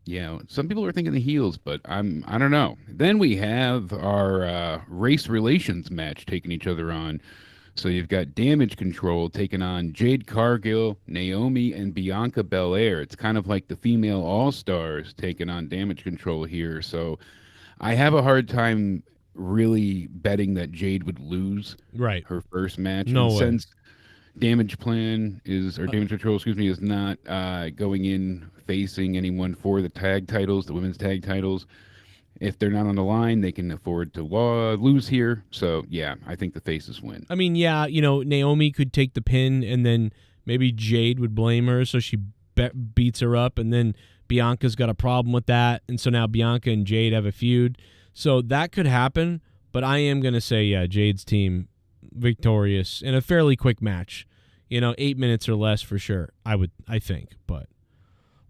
Yeah, some people are thinking the heels, but I don't know. Then we have our race relations match taking each other on. So you've got Damage Control taking on Jade Cargill, Naomi, and Bianca Belair. It's kind of like the female All-Stars taking on Damage Control here. So I have a hard time really betting that Jade would lose her first match. No way. Since Damage Control, is not going in facing anyone for the tag titles, the women's tag titles. If they're not on the line, they can afford to lose here. So, yeah, I think the faces win. I mean, yeah, you know, Naomi could take the pin, and then maybe Jade would blame her, so she beats her up, and then Bianca's got a problem with that, and so now Bianca and Jade have a feud. So that could happen, but I am going to say, yeah, Jade's team victorious in a fairly quick match. You know, 8 minutes or less for sure, I think, but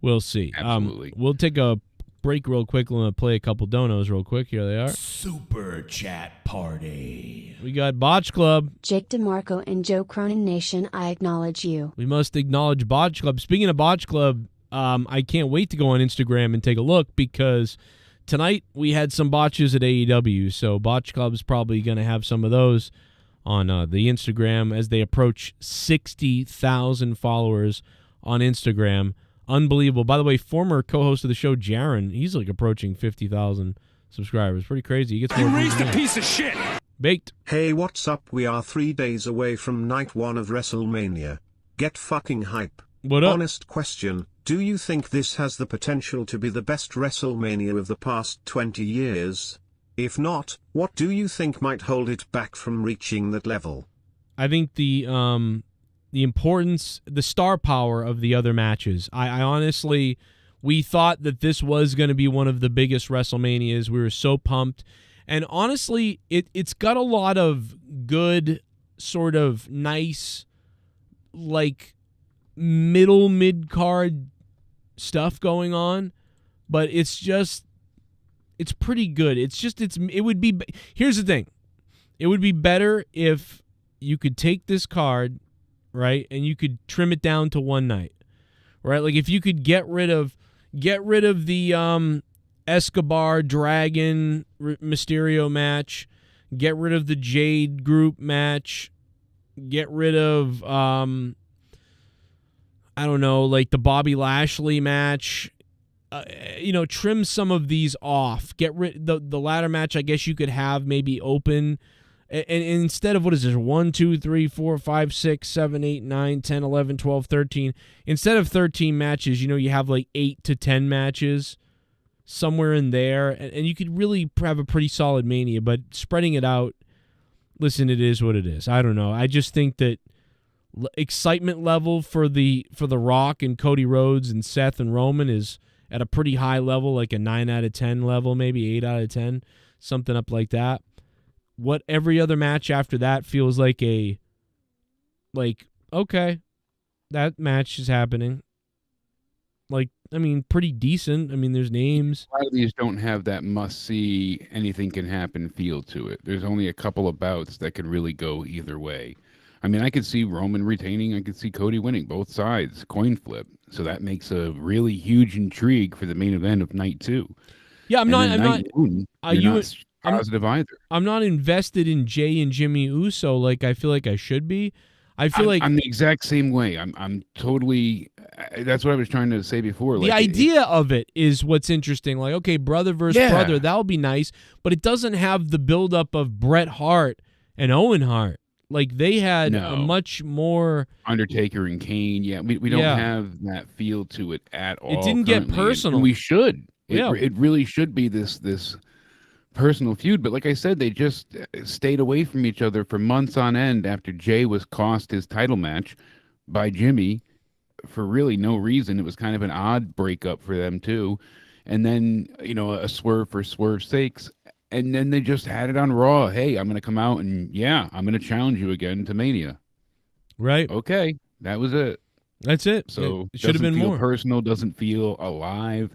we'll see. Absolutely. We'll take a break real quick. We're going to play a couple donos real quick. Here they are. Super Chat Party. We got Botch Club. Jake DeMarco and Joe Cronin Nation, I acknowledge you. We must acknowledge Botch Club. Speaking of Botch Club, I can't wait to go on Instagram and take a look because tonight we had some botches at AEW, so Botch Club's probably going to have some of those on the Instagram as they approach 60,000 followers on Instagram. Unbelievable. By the way, former co-host of the show, Jaron, he's like approaching 50,000 subscribers. Pretty crazy. He gets more. You raised a piece of shit. Baked. Hey, what's up? We are 3 days away from night 1 of WrestleMania. Get fucking hype. What up? Honest question. Do you think this has the potential to be the best WrestleMania of the past 20 years? If not, what do you think might hold it back from reaching that level? I think the importance, the star power of the other matches. I honestly, we thought that this was going to be one of the biggest WrestleManias. We were so pumped. And honestly, it's got a lot of good, sort of nice, like mid-card stuff going on. But it's pretty good. It would be, here's the thing. It would be better if you could take this card, right, and you could trim it down to one night, right? Like if you could get rid of the Escobar Dragon Mysterio match, get rid of the Jade group match, get rid of I don't know, like the Bobby Lashley match. Trim some of these off. Get rid the ladder match. I guess you could have maybe open. And instead of, what is this, 1, 2, 3, 4, 5, 6, 7, 8, 9, 10, 11, 12, 13. Instead of 13 matches, you have like 8 to 10 matches somewhere in there. And you could really have a pretty solid Mania. But spreading it out, listen, it is what it is. I don't know. I just think that excitement level for the Rock and Cody Rhodes and Seth and Roman is at a pretty high level, like a 9 out of 10 level, maybe 8 out of 10, something up like that. What every other match after that feels like okay, that match is happening. Pretty decent. There's names. A lot of these don't have that must-see, anything can happen feel to it. There's only a couple of bouts that could really go either way. I could see Roman retaining. I could see Cody winning. Both sides, coin flip. So that makes a really huge intrigue for the main event of night 2. Yeah, I'm not positive either. I'm not invested in Jay and Jimmy Uso like I feel like I should be. I'm the exact same way. I'm totally. That's what I was trying to say before. The idea of it is what's interesting. Like, okay, brother versus brother, that'll be nice, but it doesn't have the buildup of Bret Hart and Owen Hart. Like they had a No. much more. Undertaker and Kane. Yeah, we don't Yeah. have that feel to it at all. It didn't get currently, and personal. we should. Yeah. It really should be this personal feud. But like I said, they just stayed away from each other for months on end after Jay was cost his title match by Jimmy for really no reason. It was kind of an odd breakup for them too. And then, a swerve for swerve's sakes. And then they just had it on Raw. Hey, I'm going to come out and I'm going to challenge you again to Mania. Right. Okay, that was it. That's it. So it should have been feel more personal. Doesn't feel alive.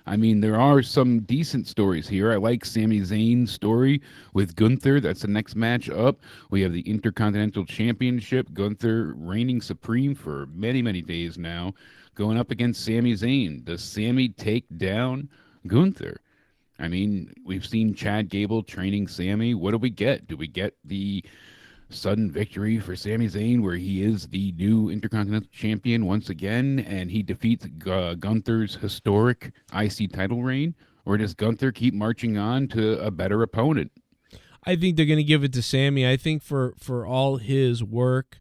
I mean, there are some decent stories here. I like Sami Zayn's story with Gunther. That's the next match up. We have the Intercontinental Championship. Gunther reigning supreme for many, many days now, going up against Sami Zayn. Does Sami take down Gunther? I mean, we've seen Chad Gable training Sami. What do we get? Do we get the sudden victory for Sami Zayn where he is the new Intercontinental Champion once again and he defeats Gunther's historic IC title reign? Or does Gunther keep marching on to a better opponent? I think they're going to give it to Sami. I think for all his work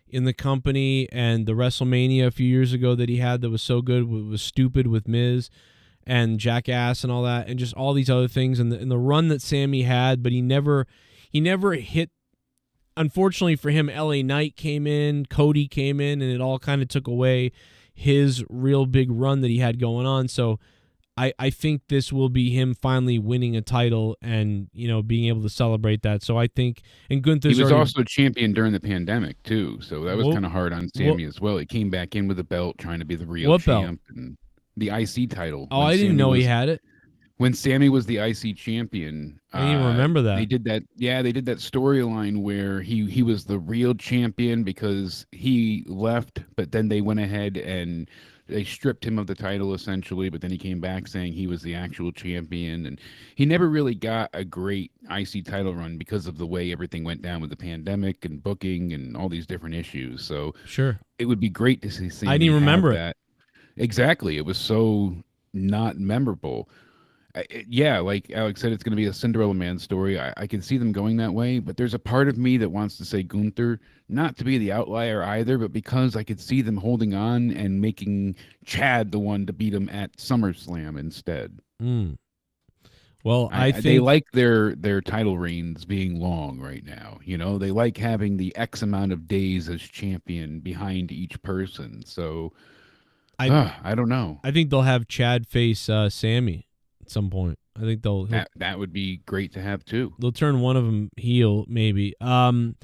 in the company and the WrestleMania a few years ago that he had that was so good, was stupid with Miz and Jackass and all that, and just all these other things, and the run that Sami had, but he never hit. Unfortunately for him, LA Knight came in, Cody came in, and it all kind of took away his real big run that he had going on. So I think this will be him finally winning a title and, being able to celebrate that. So I think, and Gunther's he was already, also champion during the pandemic too, so that was kind of hard on Sami as well. He came back in with a belt trying to be the real champ. And the IC title. Oh, I didn't know he had it. When Sami was the IC champion, I didn't even remember that. They did that. Yeah, they did that storyline where he was the real champion because he left, but then they went ahead and they stripped him of the title essentially. But then he came back saying he was the actual champion, and he never really got a great IC title run because of the way everything went down with the pandemic and booking and all these different issues. So sure, it would be great to see Sami I didn't remember that. Exactly. It was so not memorable. Yeah, like Alex said, it's going to be a Cinderella Man story. I can see them going that way, but there's a part of me that wants to say Gunther, not to be the outlier either, but because I could see them holding on and making Chad the one to beat him at SummerSlam instead. Well, I think they like their title reigns being long right now. They like having the X amount of days as champion behind each person. So I don't know. I think they'll have Chad face Sami at some point. I think that would be great to have too. They'll turn one of them heel, maybe. Yeah, I'm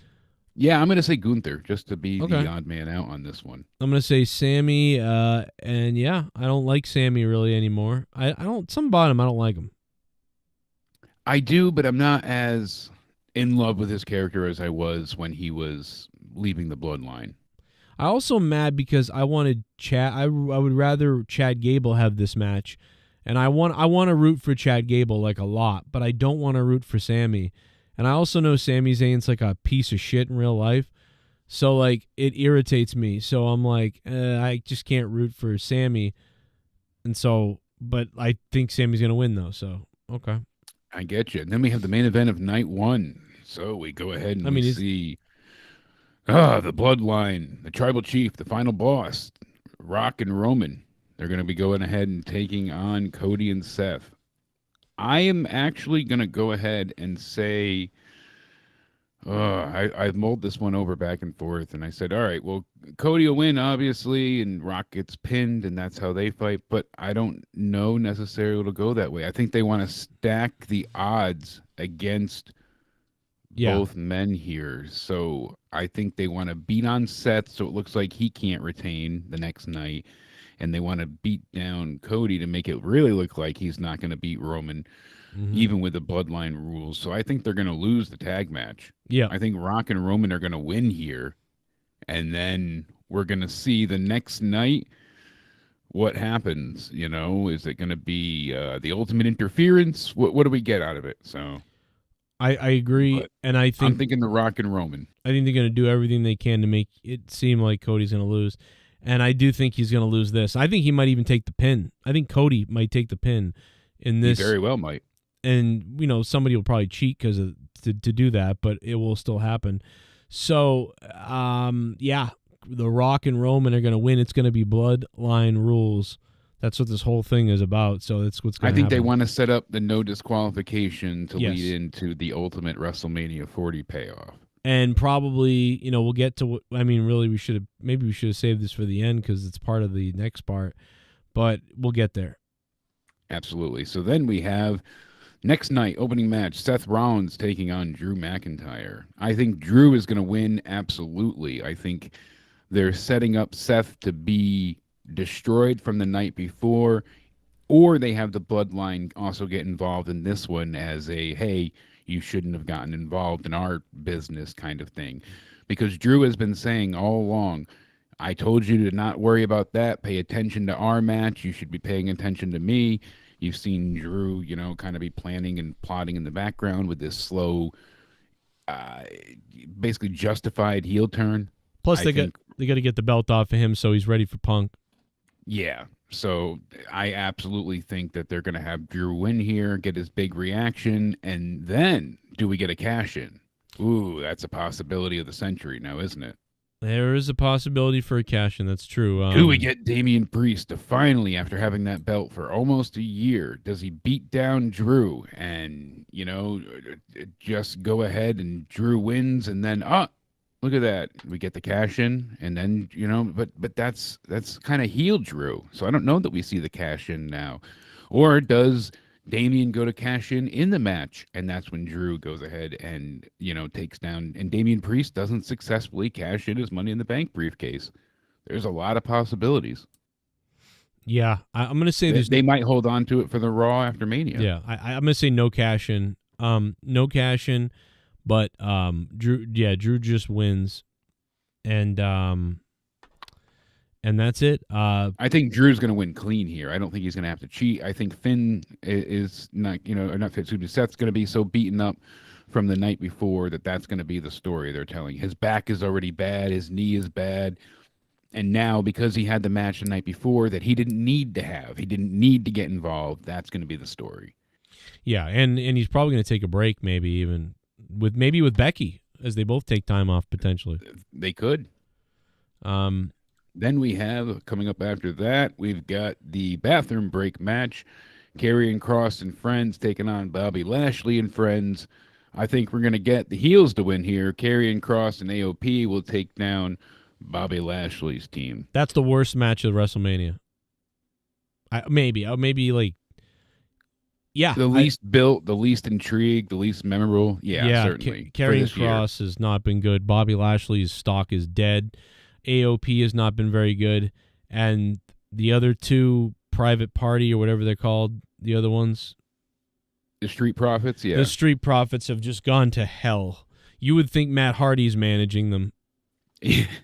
gonna say Gunther just to be the odd man out on this one. I'm gonna say Sami, and yeah, I don't like Sami really anymore. I don't. Some about him, I don't like him. I do, but I'm not as in love with his character as I was when he was leaving the bloodline. I also mad because I wanted Chad. I would rather Chad Gable have this match, and I want to root for Chad Gable like a lot, but I don't want to root for Sami. And I also know Sami Zayn's like a piece of shit in real life, so like it irritates me. So I'm like, I just can't root for Sami, and so, but I think Sami's gonna win though. So okay, I get you. And then we have the main event of night one. So we go ahead and we see. The bloodline, the tribal chief, the final boss, Rock and Roman. They're going to be going ahead and taking on Cody and Seth. I am actually going to go ahead and say, I've mulled this one over back and forth, and I said, all right, well, Cody will win, obviously, and Rock gets pinned, and that's how they fight, but I don't know necessarily it'll go that way. I think they want to stack the odds against both men here. So I think they want to beat on Seth so it looks like he can't retain the next night. And they want to beat down Cody to make it really look like he's not going to beat Roman, even with the bloodline rules. So I think they're going to lose the tag match. Yeah. I think Rock and Roman are going to win here. And then we're going to see the next night what happens. Is it going to be the ultimate interference? What do we get out of it? So I agree, and I think I'm thinking the Rock and Roman. I think they're going to do everything they can to make it seem like Cody's going to lose, and I do think he's going to lose this. I think he might even take the pin. I think Cody might take the pin in this. He very well might. And somebody will probably cheat to do that, but it will still happen. So, yeah, The Rock and Roman are going to win. It's going to be bloodline rules. That's what this whole thing is about. So that's what's going to happen. I think they want to set up the no disqualification to Yes. lead into the ultimate WrestleMania 40 payoff. And probably, we'll get to. I mean, really, we should have saved this for the end because it's part of the next part. But we'll get there. Absolutely. So then we have next night, opening match, Seth Rollins taking on Drew McIntyre. I think Drew is going to win, absolutely. I think they're setting up Seth to be destroyed from the night before, or they have the bloodline also get involved in this one as a, hey, you shouldn't have gotten involved in our business kind of thing. Because Drew has been saying all along, I told you to not worry about that. Pay attention to our match. You should be paying attention to me. You've seen Drew, kind of be planning and plotting in the background with this slow, basically justified heel turn. Plus, they got to get the belt off of him so he's ready for Punk. Yeah. So I absolutely think that they're going to have Drew win here, get his big reaction, and then do we get a cash in? Ooh, that's a possibility of the century now, isn't it? There is a possibility for a cash in. That's true. Do we get Damian Priest to finally, after having that belt for almost a year, does he beat down Drew and, just go ahead and Drew wins and then, look at that. We get the cash in and then, but that's kind of heel Drew. So I don't know that we see the cash in now. Or does Damian go to cash in the match, and that's when Drew goes ahead and, takes down, and Damian Priest doesn't successfully cash in his Money in the Bank briefcase. There's a lot of possibilities. Yeah, I'm going to say they might hold on to it for the Raw after Mania. Yeah, I'm going to say no cash in. No cash in, but Drew just wins, and that's it. I think Drew's going to win clean here. I don't think he's going to have to cheat. I think Finn is not, or not Finn, Seth's going to be so beaten up from the night before that's going to be the story they're telling. His back is already bad. His knee is bad. And now, because he had the match the night before that he didn't need to have, he didn't need to get involved, that's going to be the story. Yeah, and he's probably going to take a break, maybe with Becky, as they both take time off potentially. They could. Then we have, coming up after that, we've got the bathroom break match. Karrion Kross and friends taking on Bobby Lashley and friends. I think we're going to get the heels to win here. Karrion Kross and AOP will take down Bobby Lashley's team. That's the worst match of WrestleMania. Maybe yeah. The least built, the least intrigued, the least memorable. Yeah, certainly. Karrion Kross has not been good. Bobby Lashley's stock is dead. AOP has not been very good. And the other two, Private Party or whatever they're called, the other ones. The Street Profits, yeah. The Street Profits have just gone to hell. You would think Matt Hardy's managing them.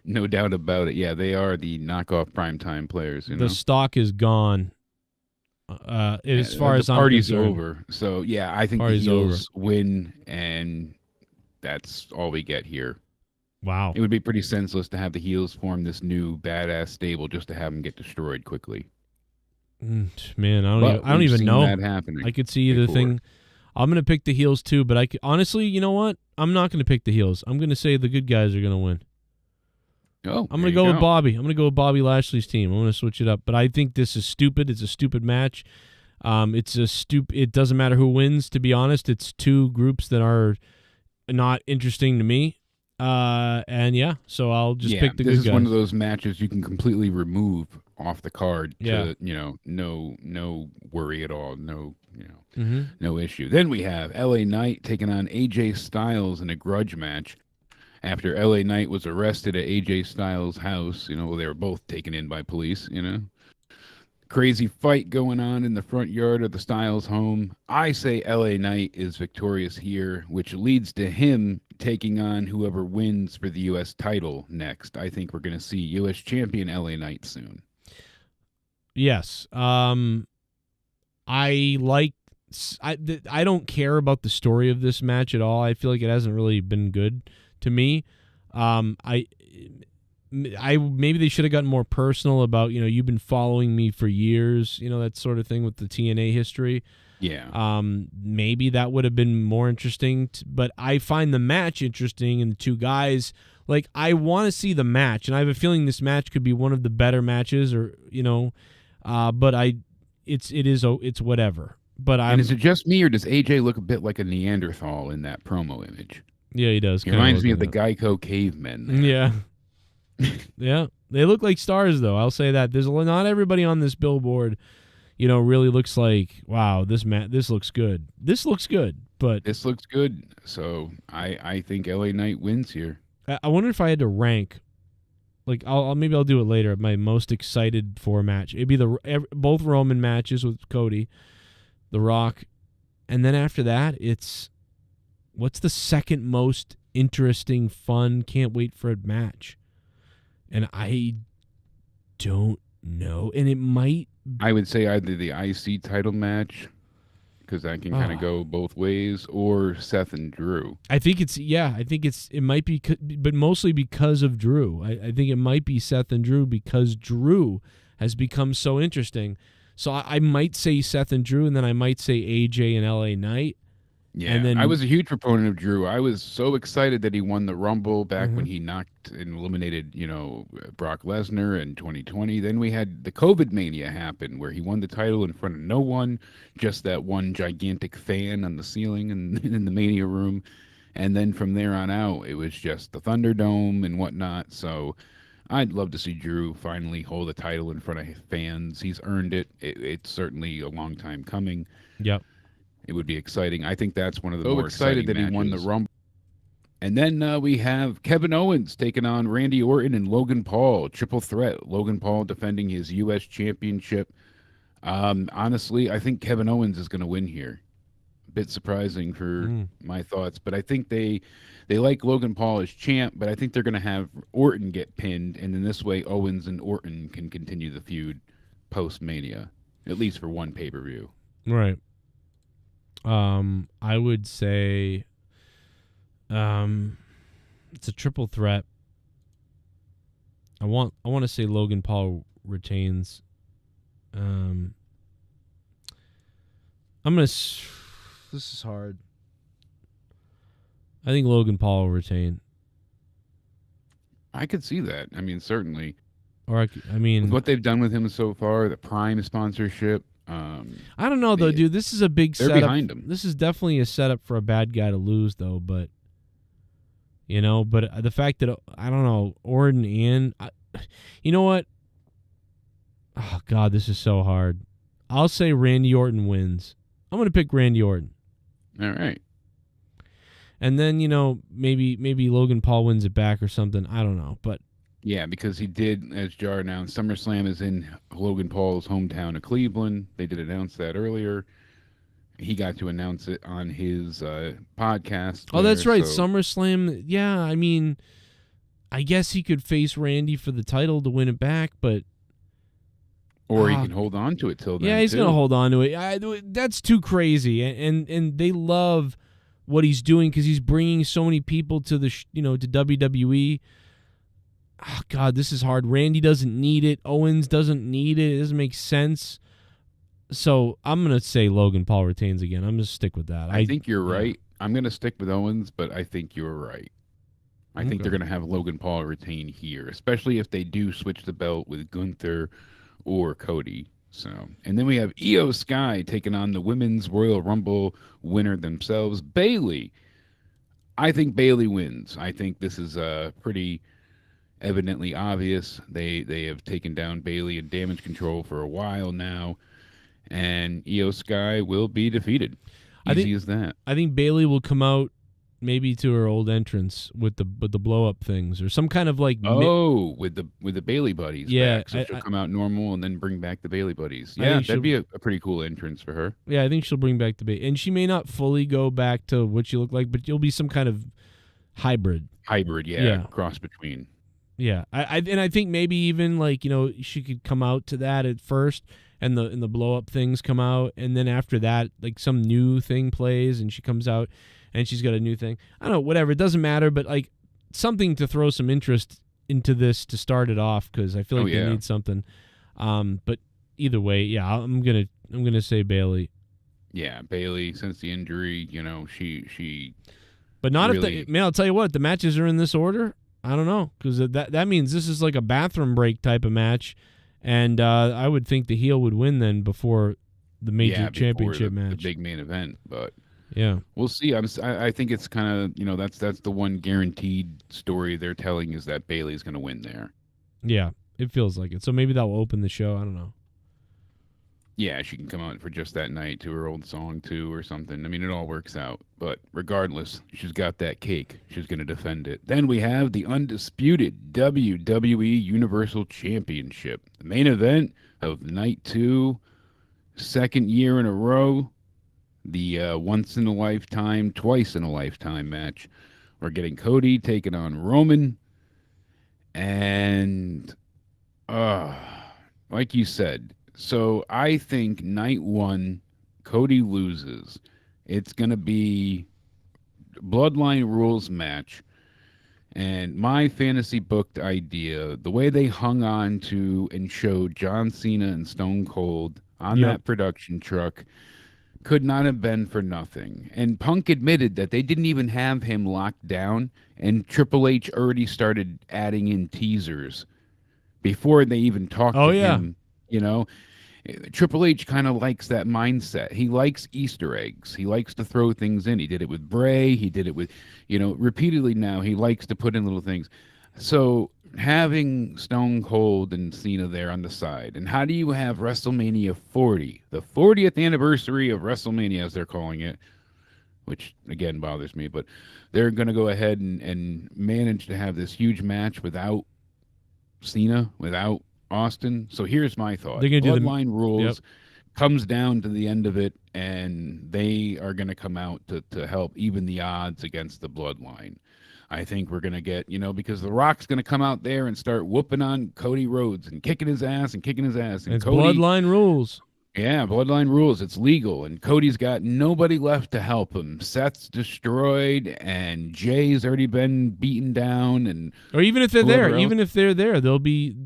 No doubt about it. Yeah, they are the knockoff primetime players. The stock is gone. As far as I'm party's concerned. over. So yeah, I think Party's the heels win, and that's all we get here. Wow, it would be pretty senseless to have the heels form this new badass stable just to have them get destroyed quickly. Man, I don't even know that happening. I could see the thing. I'm gonna pick the heels too, but honestly, you know what? I'm not gonna pick the heels. I'm gonna say the good guys are gonna win. Oh, I'm going to go with Bobby. I'm going to go with Bobby Lashley's team. I'm going to switch it up. But I think this is stupid. It's a stupid match. It doesn't matter who wins, to be honest. It's two groups that are not interesting to me. And yeah, so I'll just pick the good guys. This is one of those matches you can completely remove off the card. Yeah. No worry at all. No issue. Then we have LA Knight taking on AJ Styles in a grudge match. After LA Knight was arrested at AJ Styles' house, they were both taken in by police, Crazy fight going on in the front yard of the Styles home. I say LA Knight is victorious here, which leads to him taking on whoever wins for the U.S. title next. I think we're going to see U.S. champion LA Knight soon. Yes. I don't care about the story of this match at all. I feel like it hasn't really been good to me. I maybe they should have gotten more personal about, you've been following me for years, that sort of thing with the TNA history. Yeah. Maybe that would have been more interesting, but I find the match interesting, and the two guys, like, I want to see the match, and I have a feeling this match could be one of the better matches, or but it's whatever. But And is it just me, or does AJ look a bit like a Neanderthal in that promo image? Yeah, he does. He reminds me of the Geico cavemen there. Yeah. Yeah. They look like stars, though. I'll say that. There's not everybody on this billboard, really looks like, wow, this looks good. This looks good, but This looks good. So I think LA Knight wins here. I wonder if I had to rank, like, maybe I'll do it later, my most excited for match. It'd be both Roman matches with Cody, The Rock, and then after that, it's what's the second most interesting, fun, can't wait for a match? And I don't know. And it might... I would say either the IC title match, because that can kind of go both ways, or Seth and Drew. I think it might be, but mostly because of Drew. I think it might be Seth and Drew because Drew has become so interesting. So I might say Seth and Drew, and then I might say AJ and LA Knight. Yeah, and then, I was a huge proponent of Drew. I was so excited that he won the Rumble back when he knocked and eliminated, Brock Lesnar in 2020. Then we had the COVID Mania happen where he won the title in front of no one, just that one gigantic fan on the ceiling and in the Mania room. And then from there on out, it was just the Thunderdome and whatnot. So I'd love to see Drew finally hold the title in front of fans. He's earned it. It's certainly a long time coming. Yep. It would be exciting. I think that's one of the more exciting that matches. He won the Rumble. And then we have Kevin Owens taking on Randy Orton and Logan Paul. Triple threat. Logan Paul defending his U.S. championship. Honestly, I think Kevin Owens is going to win here. A bit surprising for my thoughts, but I think they like Logan Paul as champ, but I think they're going to have Orton get pinned, and in this way, Owens and Orton can continue the feud post-Mania, at least for one pay-per-view. Right. I would say it's a triple threat. I want to say Logan Paul retains. I'm gonna. This is hard. I think Logan Paul will retain. I could see that. I mean, certainly. Or I mean, with what they've done with him so far, the Prime sponsorship. I don't know though, dude. This is a big setup. They're behind him. This is definitely a setup for a bad guy to lose, though. But the fact that I don't know Orton and you know what? Oh God, this is so hard. I'll say Randy Orton wins. I'm gonna pick Randy Orton. All right. And then maybe Logan Paul wins it back or something. I don't know, but. Yeah, because he did, as Jar announced, SummerSlam is in Logan Paul's hometown of Cleveland. They did announce that earlier. He got to announce it on his podcast. Oh, that's right. So. SummerSlam. Yeah, I mean, I guess he could face Randy for the title to win it back, but. Or he can hold on to it till then. Yeah, he's going to hold on to it. That's too crazy. And they love what he's doing because he's bringing so many people to the to WWE. Oh, God, this is hard. Randy doesn't need it. Owens doesn't need it. It doesn't make sense. So I'm going to say Logan Paul retains again. I'm going to stick with that. I think you're right. I'm going to stick with Owens, but I think you're right. I think they're going to have Logan Paul retain here, especially if they do switch the belt with Gunther or Cody. So, and then we have Io Sky taking on the Women's Royal Rumble winner themselves, Bayley. I think Bayley wins. I think this is pretty evidently obvious. They have taken down Bayley in Damage Control for a while now, and Io Sky will be defeated. Easy as that. I think Bayley will come out maybe to her old entrance with the blow up things or some kind of like with the Bayley buddies. Yeah, back. So she'll come out normal and then bring back the Bayley buddies. Yeah, that'd be a pretty cool entrance for her. Yeah, I think she'll bring back the Bayley, and she may not fully go back to what she looked like, but you'll be some kind of hybrid. Yeah. Cross between. Yeah, I think maybe even like she could come out to that at first, and the blow up things come out, and then after that like some new thing plays, and she comes out, and she's got a new thing. I don't know, whatever. It doesn't matter, but like something to throw some interest into this to start it off because I feel like they need something. But either way, yeah, I'm gonna say Bayley. Yeah, Bailey, since the injury, she. But not really, if man, I'll tell you what, the matches are in this order. I don't know, because that means this is like a bathroom break type of match, and I would think the heel would win then before the major championship match, the big main event. But yeah, we'll see. I think it's kind of that's the one guaranteed story they're telling is that Bailey's going to win there. Yeah, it feels like it. So maybe that will open the show. I don't know. Yeah, she can come out for just that night to her old song too or something. I mean, it all works out. But regardless, she's got that cake. She's going to defend it. Then we have the undisputed WWE Universal Championship. The main event of night 2, second year in a row. The once in a lifetime, twice in a lifetime match. We're getting Cody taking on Roman. And like you said, so I think night 1, Cody loses. It's going to be Bloodline Rules match. And my fantasy booked idea, the way they hung on to and showed John Cena and Stone Cold on that production truck could not have been for nothing. And Punk admitted that they didn't even have him locked down, and Triple H already started adding in teasers before they even talked to him. Triple H kind of likes that mindset. He likes Easter eggs. He likes to throw things in. He did it with Bray. He did it with, repeatedly now. He likes to put in little things. So having Stone Cold and Cena there on the side, and how do you have WrestleMania 40, the 40th anniversary of WrestleMania, as they're calling it, which again bothers me, but they're going to go ahead and manage to have this huge match without Cena, without Austin. So here's my thought. They're gonna do Bloodline Rules comes down to the end of it, and they are going to come out to help even the odds against the Bloodline. I think we're going to get, because The Rock's going to come out there and start whooping on Cody Rhodes and kicking his ass and kicking his ass. And it's Cody, Bloodline Rules. Yeah, Bloodline Rules. It's legal. And Cody's got nobody left to help him. Seth's destroyed, and Jay's already been beaten down. Or even if they're there, they'll be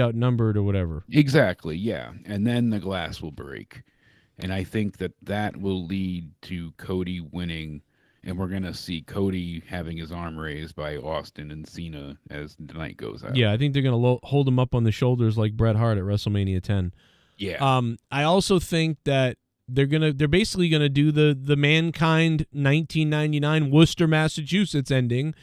outnumbered or whatever. Exactly, yeah. And then the glass will break. And I think that will lead to Cody winning, and we're going to see Cody having his arm raised by Austin and Cena as the night goes out. Yeah, I think they're going to hold him up on the shoulders like Bret Hart at WrestleMania 10. Yeah. I also think that they're basically gonna do the Mankind 1999 Worcester, Massachusetts ending,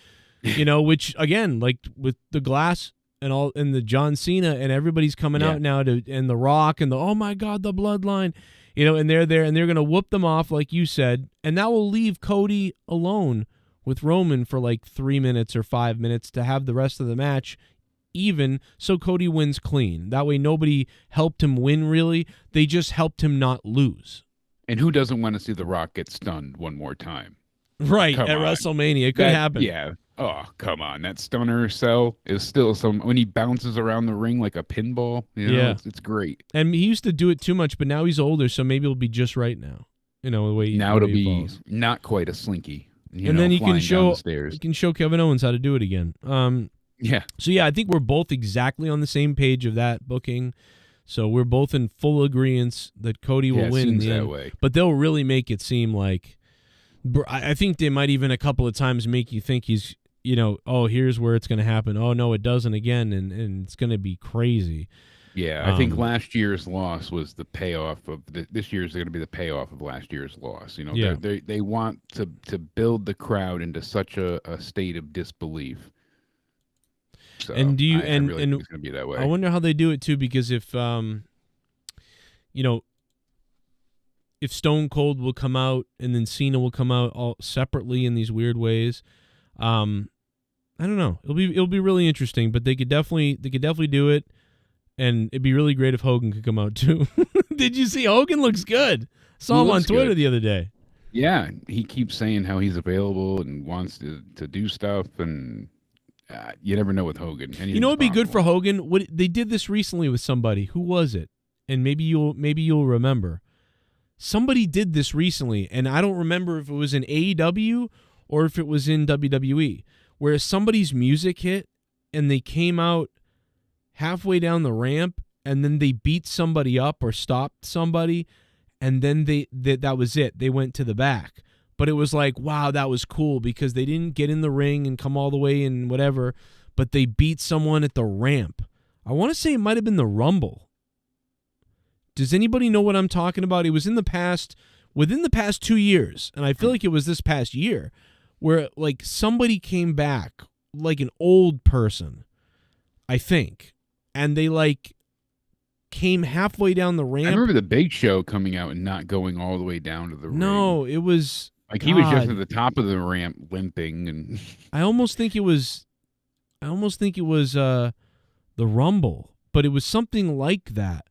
which again, like with the glass and the John Cena and everybody's coming out now and The Rock and oh my God, the Bloodline, and they're there and they're gonna whoop them off like you said, and that will leave Cody alone with Roman for like 3 minutes or 5 minutes to have the rest of the match even, so Cody wins clean. That way nobody helped him win, really. They just helped him not lose. And who doesn't want to see The Rock get stunned one more time? Right, at WrestleMania. It could happen. Yeah. Oh, come on. That stunner cell is still when he bounces around the ring like a pinball. It's great. And he used to do it too much, but now he's older, so maybe it'll be just right now. The way now it'll be not quite a slinky. And then he can show Kevin Owens how to do it again. Yeah. So, yeah, I think we're both exactly on the same page of that booking. So we're both in full agreement that Cody will win in the end. Way. But they'll really make it seem like I think they might even a couple of times make you think he's, here's where it's going to happen. Oh, no, it doesn't again, and it's going to be crazy. Yeah, I think last year's loss was the payoff of this year's going to be the payoff of last year's loss. They want to build the crowd into such a state of disbelief. So and do you I really think it's going to be that way. I wonder how they do it too, because if if Stone Cold will come out and then Cena will come out all separately in these weird ways, I don't know. It'll be really interesting, but they could definitely do it, and it'd be really great if Hogan could come out too. Did you see Hogan looks good? Saw him on Twitter the other day. Yeah, he keeps saying how he's available and wants to do stuff, and you never know with Hogan. What would be good for Hogan? They did this recently with somebody. Who was it? And maybe you'll remember. Somebody did this recently, and I don't remember if it was in AEW or if it was in WWE, where somebody's music hit and they came out halfway down the ramp and then they beat somebody up or stopped somebody, and then that was it. They went to the back. But it was like, wow, that was cool because they didn't get in the ring and come all the way and whatever, but they beat someone at the ramp. I want to say it might have been the Rumble. Does anybody know what I'm talking about? It was within the past 2 years, and I feel like it was this past year, where like somebody came back, like an old person, I think, and they like came halfway down the ramp. I remember the Big Show coming out and not going all the way down to the ring. No, it was... Like he was just at the top of the ramp limping, and I almost think it was the Rumble, but it was something like that,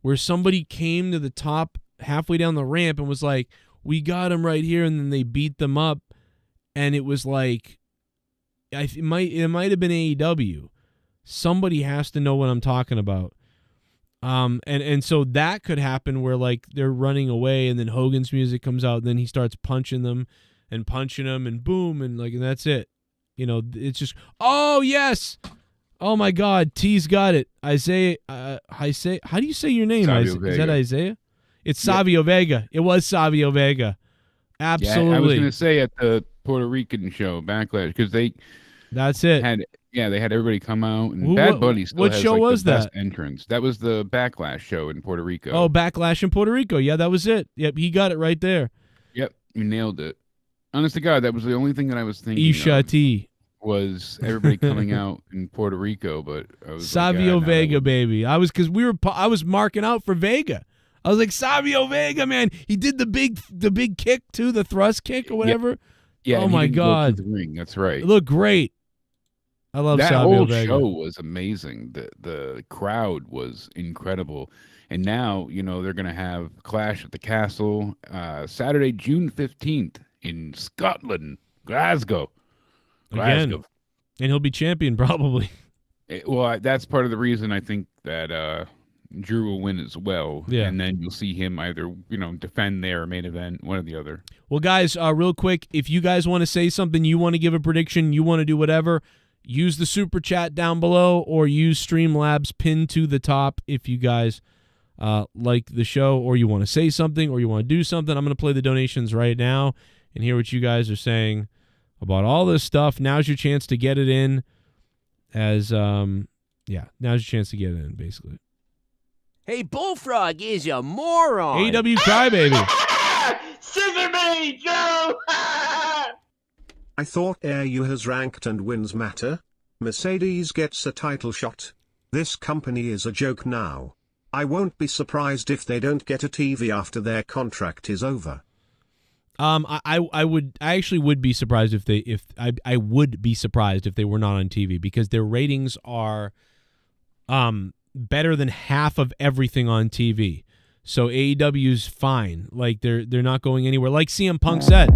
where somebody came to the top halfway down the ramp and was like, "We got him right here," and then they beat them up, and it was like, it might have been AEW. Somebody has to know what I'm talking about. And so that could happen where like they're running away and then Hogan's music comes out and then he starts punching them and boom and like and that's it. You know, it's just oh yes. Oh my God, T's got it. Isaiah how do you say your name? Is that Isaiah? It's Savio Vega. It was Savio Vega. Absolutely. Yeah, I was gonna say at the Puerto Rican show Backlash because that's it. They had everybody come out, and Bad Bunny still has show like, was the best that? entrance. That was the Backlash show in Puerto Rico. Oh, Backlash in Puerto Rico. Yeah, that was it. Yep, he got it right there. Yep, you nailed it. Honest to God, that was the only thing that I was thinking Ishati. Was everybody coming out in Puerto Rico, but I was Savio Vega, baby. I was marking out for Vega. I was like, Savio Vega, man. He did the big kick too, the thrust kick or whatever. Yeah. Oh my God. The ring. That's right. It looked great. I love that Savio whole Vega. show was amazing. The crowd was incredible, and now they're gonna have Clash at the Castle Saturday, June 15th in Scotland, Glasgow. Again. And he'll be champion probably. Well, that's part of the reason I think that Drew will win as well. Yeah, and then you'll see him either defend their main event, one or the other. Well, guys, real quick, if you guys want to say something, you want to give a prediction, you want to do whatever. Use the super chat down below or use Streamlabs pinned to the top if you guys like the show or you want to say something or you want to do something. I'm going to play the donations right now and hear what you guys are saying about all this stuff. Now's your chance to get it in now's your chance to get it in, basically. Hey, Bullfrog is a moron. AEW Crybaby. Scissor me, Joe! I thought AU has ranked and wins matter. Mercedes gets a title shot. This company is a joke now. I won't be surprised if they don't get a TV after their contract is over. I actually would be surprised I would be surprised if they were not on TV because their ratings are better than half of everything on TV. So AEW's fine. Like they're not going anywhere. Like CM Punk said.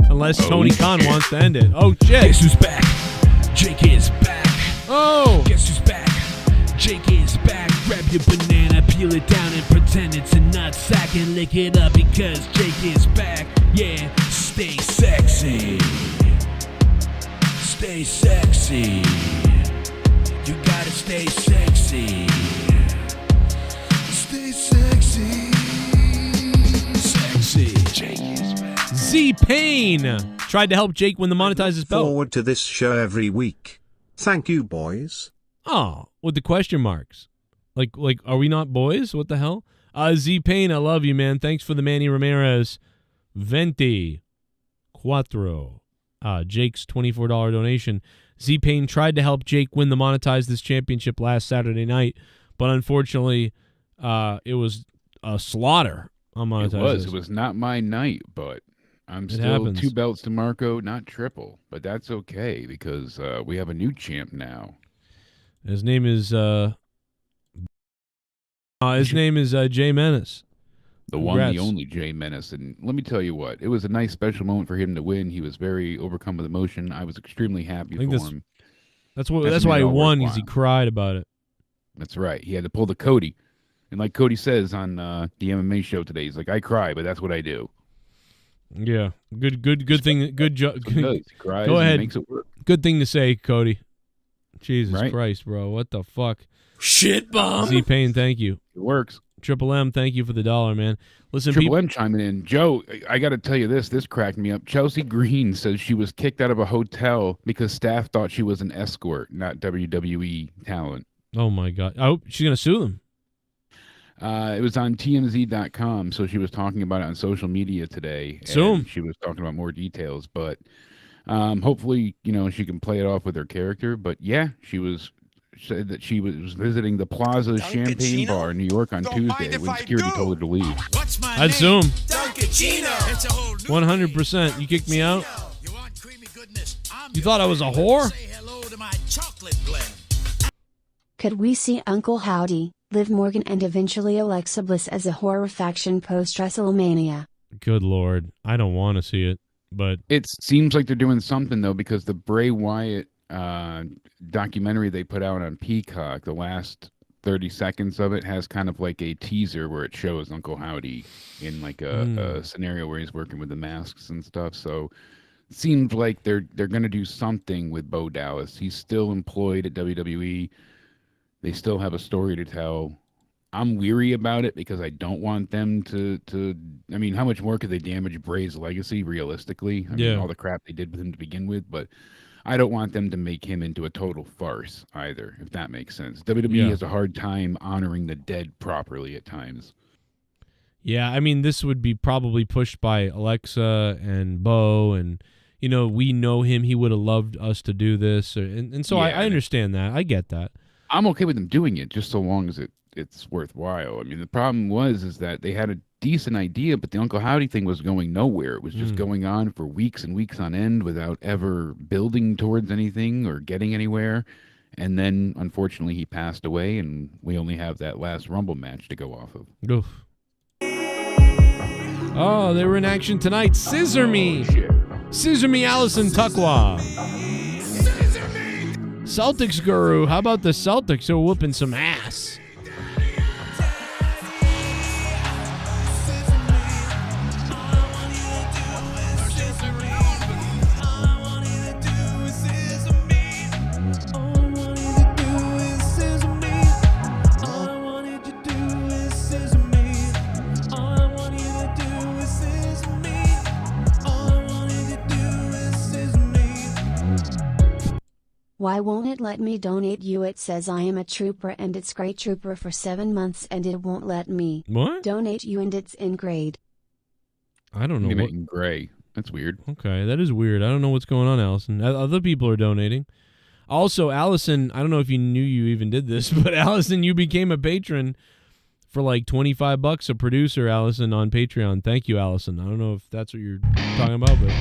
Unless Tony Khan wants to end it. Oh, shit. Guess who's back? Jake is back. Oh. Guess who's back? Jake is back. Grab your banana, peel it down, and pretend it's a nutsack and lick it up because Jake is back. Yeah, stay sexy. Stay sexy. You gotta stay sexy. Stay sexy. Sexy. Jake is back. Z-Pain tried to help Jake win the monetized belt. Forward to this show every week. Thank you, boys. Oh, with the question marks. Like, are we not boys? What the hell? Z-Pain, I love you, man. Thanks for the Manny Ramirez 24. Jake's $24 donation. Z-Pain tried to help Jake win the monetize this championship last Saturday night, but unfortunately, it was a slaughter on monetize. It was not my night, but I'm still 2 belts to Marco, not triple, but that's okay because we have a new champ now. His name is Jay Menace. The one, the only Jay Menace. And let me tell you what, it was a nice special moment for him to win. He was very overcome with emotion. I was extremely happy for him. That's why he won, because he cried about it. That's right. He had to pull the Cody. And like Cody says on the MMA show today, he's like, I cry, but that's what I do. Yeah. Good thing. Good job. He cries Go ahead. And makes it work. Good thing to say, Cody. Jesus right? Christ, bro. What the fuck? Shit bomb. Z-Pain, thank you. It works. Triple M, thank you for the $1, man. Listen, Triple M chiming in. Joe, I got to tell you this. This cracked me up. Chelsea Green says she was kicked out of a hotel because staff thought she was an escort, not WWE talent. Oh, my God. Oh, she's going to sue them. It was on TMZ.com, so she was talking about it on social media today. Zoom. She was talking about more details, but hopefully, she can play it off with her character. But yeah, said that she was visiting the Plaza Champagne Bar in New York on Tuesday when security told her to leave. I'd sue him. 100%. You kicked me out? You thought I was a whore? Could we see Uncle Howdy, Liv Morgan and eventually Alexa Bliss as a horror faction post-WrestleMania? Good Lord. I don't want to see it, but... It seems like they're doing something, though, because the Bray Wyatt documentary they put out on Peacock, the last 30 seconds of it has kind of like a teaser where it shows Uncle Howdy in like a scenario where he's working with the masks and stuff. So it seems like they're going to do something with Bo Dallas. He's still employed at WWE. They still have a story to tell. I'm weary about it because I don't want them to I mean, how much more could they damage Bray's legacy realistically? I mean, all the crap they did with him to begin with, but I don't want them to make him into a total farce either, if that makes sense. WWE has a hard time honoring the dead properly at times. Yeah, I mean, this would be probably pushed by Alexa and Bo, and, we know him. He would have loved us to do this. And so I understand that. I get that. I'm okay with them doing it just so long as it's worthwhile. I mean, the problem is that they had a decent idea, but the Uncle Howdy thing was going nowhere. It was just going on for weeks and weeks on end without ever building towards anything or getting anywhere. And then, unfortunately, he passed away, and we only have that last Rumble match to go off of. Oof. Oh, they were in action tonight. Scissor Me. Scissor Me, Allison Tuckwa. Celtics guru. How about the Celtics? They're whooping some ass. Why won't it let me donate you? It says I am a trooper and it's great trooper for 7 months and it won't let me donate you and it's in grade. I don't know. What in gray. That's weird. Okay, that is weird. I don't know what's going on, Allison. Other people are donating. Also, Allison, I don't know if you knew you even did this, but Allison, you became a patron for like $25 a producer, Allison, on Patreon. Thank you, Allison. I don't know if that's what you're talking about, but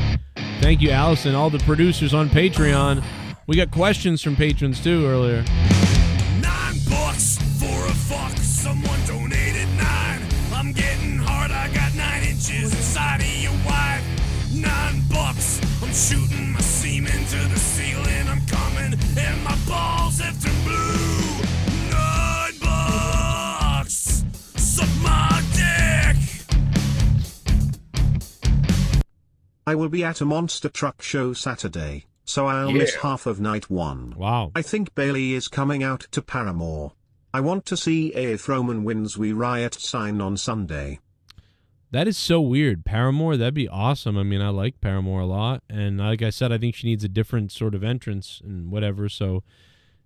thank you, Allison, all the producers on Patreon. We got questions from patrons, too, earlier. $9 for a fuck. Someone donated 9. I'm getting hard. I got 9 inches inside of your wife. $9. I'm shooting my semen to the ceiling. I'm coming and my balls have turned blue. $9. Suck my dick. I will be at a monster truck show Saturday, so I'll miss half of night 1. Wow. I think Bailey is coming out to Paramore. I want to see if Roman wins We Riot sign on Sunday. That is so weird. Paramore, that'd be awesome. I mean, I like Paramore a lot. And like I said, I think she needs a different sort of entrance and whatever. So,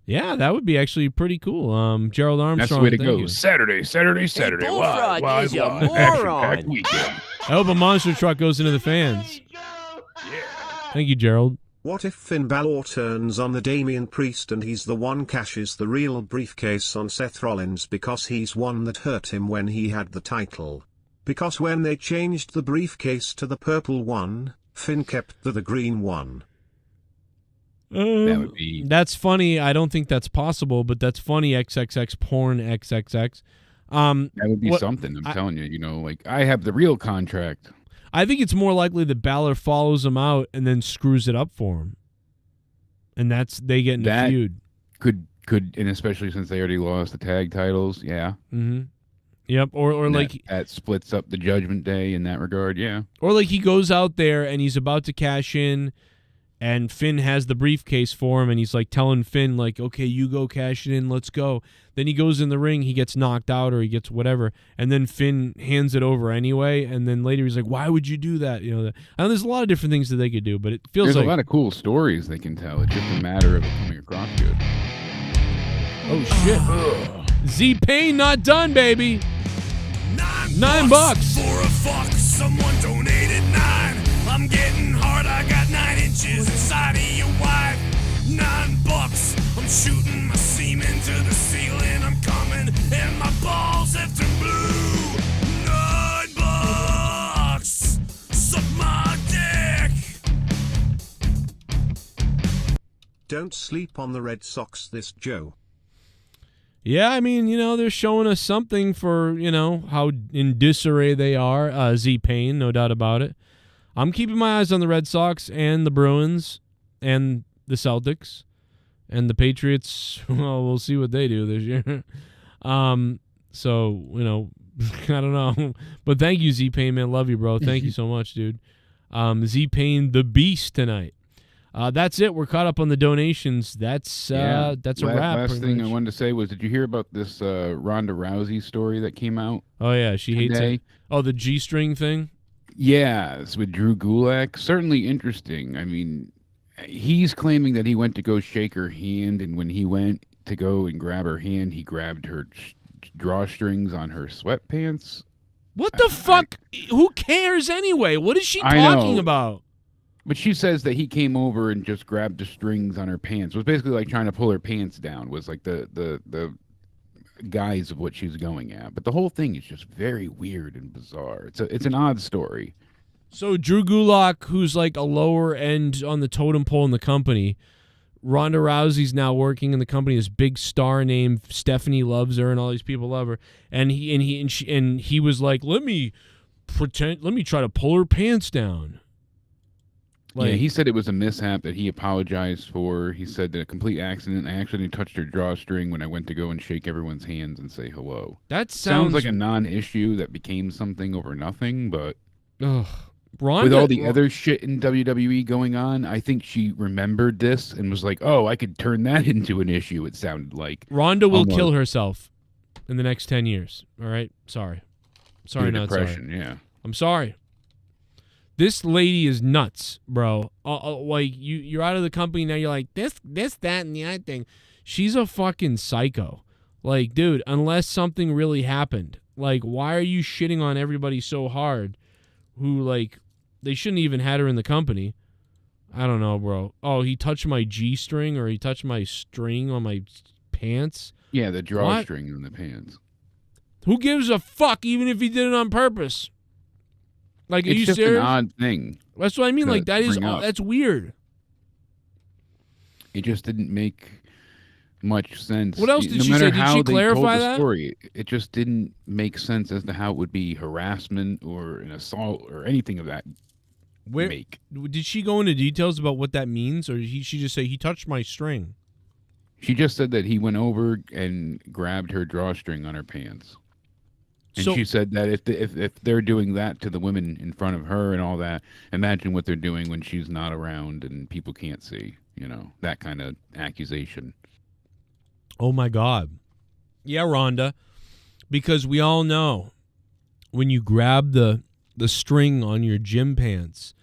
yeah, that would be actually pretty cool. Gerald Armstrong. That's the way to go. You. Saturday. Hey, Bullfrog is a moron. Weekend. I hope a monster truck goes into the fans. Thank you, Gerald. What if Finn Balor turns on the Damian Priest and he's the one cashes the real briefcase on Seth Rollins because he's one that hurt him when he had the title? Because when they changed the briefcase to the purple one, Finn kept the green one. That would be... That's funny. I don't think that's possible, but that's funny. XXX porn XXX. That would be something. I'm telling you. Like I have the real contract. I think it's more likely that Balor follows him out and then screws it up for him, and they get in a feud. Could, and especially since they already lost the tag titles, yeah. Mm-hmm. Yep. Or like that splits up the Judgment Day in that regard, yeah. Or like he goes out there and he's about to cash in, And Finn has the briefcase for him, and he's like telling Finn, like, okay, you go cash it in, let's go. Then he goes in the ring, he gets knocked out or he gets whatever, and then Finn hands it over anyway, and then later he's like, why would you do that? You know, and there's a lot of different things that they could do, but it feels There's like a lot of cool stories they can tell. It's just a matter of it coming across good. Oh, shit. Z-Pain not done, baby. $9 for a fuck. Someone donated 9. I'm getting hard. I got 9 inches inside of your wife. $9. I'm shooting my semen to the ceiling. I'm coming and my balls have turned blue. $9. Suck my dick. Don't sleep on the Red Sox this Joe. Yeah, I mean, you know, they're showing us something for, you know, how in disarray they are. Z-Pain, no doubt about it. I'm keeping my eyes on the Red Sox and the Bruins and the Celtics and the Patriots. Well, we'll see what they do this year. So, you know, I don't know. But thank you, Z-Pain, man. Love you, bro. Thank you so much, dude. Z-Pain, the Beast tonight. That's it. We're caught up on the donations. That's a wrap. Last thing I wanted to say was, did you hear about this Ronda Rousey story that came out? Oh, yeah. She hates today? it. Oh, the G-string thing? Yeah, it's with Drew Gulak. Certainly interesting. I mean, he's claiming that he went to go shake her hand, and when he went to go and grab her hand, he grabbed her drawstrings on her sweatpants. What the fuck? Who cares anyway? What is she talking about? But she says that he came over and just grabbed the strings on her pants. It was basically like trying to pull her pants down, was like the guise of what she was going at. But the whole thing is just very weird and bizarre. It's an odd story. So Drew Gulak, who's like a lower end on the totem pole in the company, Ronda Rousey's now working in the company. This big star named Stephanie loves her, and all these people love her. And he was like, let me try to pull her pants down. Like, yeah, he said it was a mishap that he apologized for. He said that a complete accident. I actually touched her drawstring when I went to go and shake everyone's hands and say hello. That sounds like a non-issue that became something over nothing, but Ronda, with all the other shit in WWE going on, I think she remembered this and was like, oh, I could turn that into an issue, it sounded like. Ronda will kill herself in the next 10 years. All right? Sorry, not depression, sorry. Yeah. I'm sorry. This lady is nuts, bro. Like, you're out of the company now. You're like, this, that, and the other thing. She's a fucking psycho. Like, dude, unless something really happened. Like, why are you shitting on everybody so hard who, like, they shouldn't even had her in the company? I don't know, bro. Oh, he touched my G-string, or he touched my string on my pants? Yeah, the drawstring on the pants. Who gives a fuck, even if he did it on purpose? Like, are it's you just serious? An odd thing. That's what I mean. Like, that's weird. It just didn't make much sense. What else did she say? Did she clarify that? Story, it just didn't make sense as to how it would be harassment or an assault or anything of that make. Did she go into details about what that means, or did she just say, he touched my string? She just said that he went over and grabbed her drawstring on her pants. And she said that if they're doing that to the women in front of her and all that, imagine what they're doing when she's not around and people can't see, you know, that kind of accusation. Oh, my God. Yeah, Rhonda, because we all know when you grab the string on your gym pants,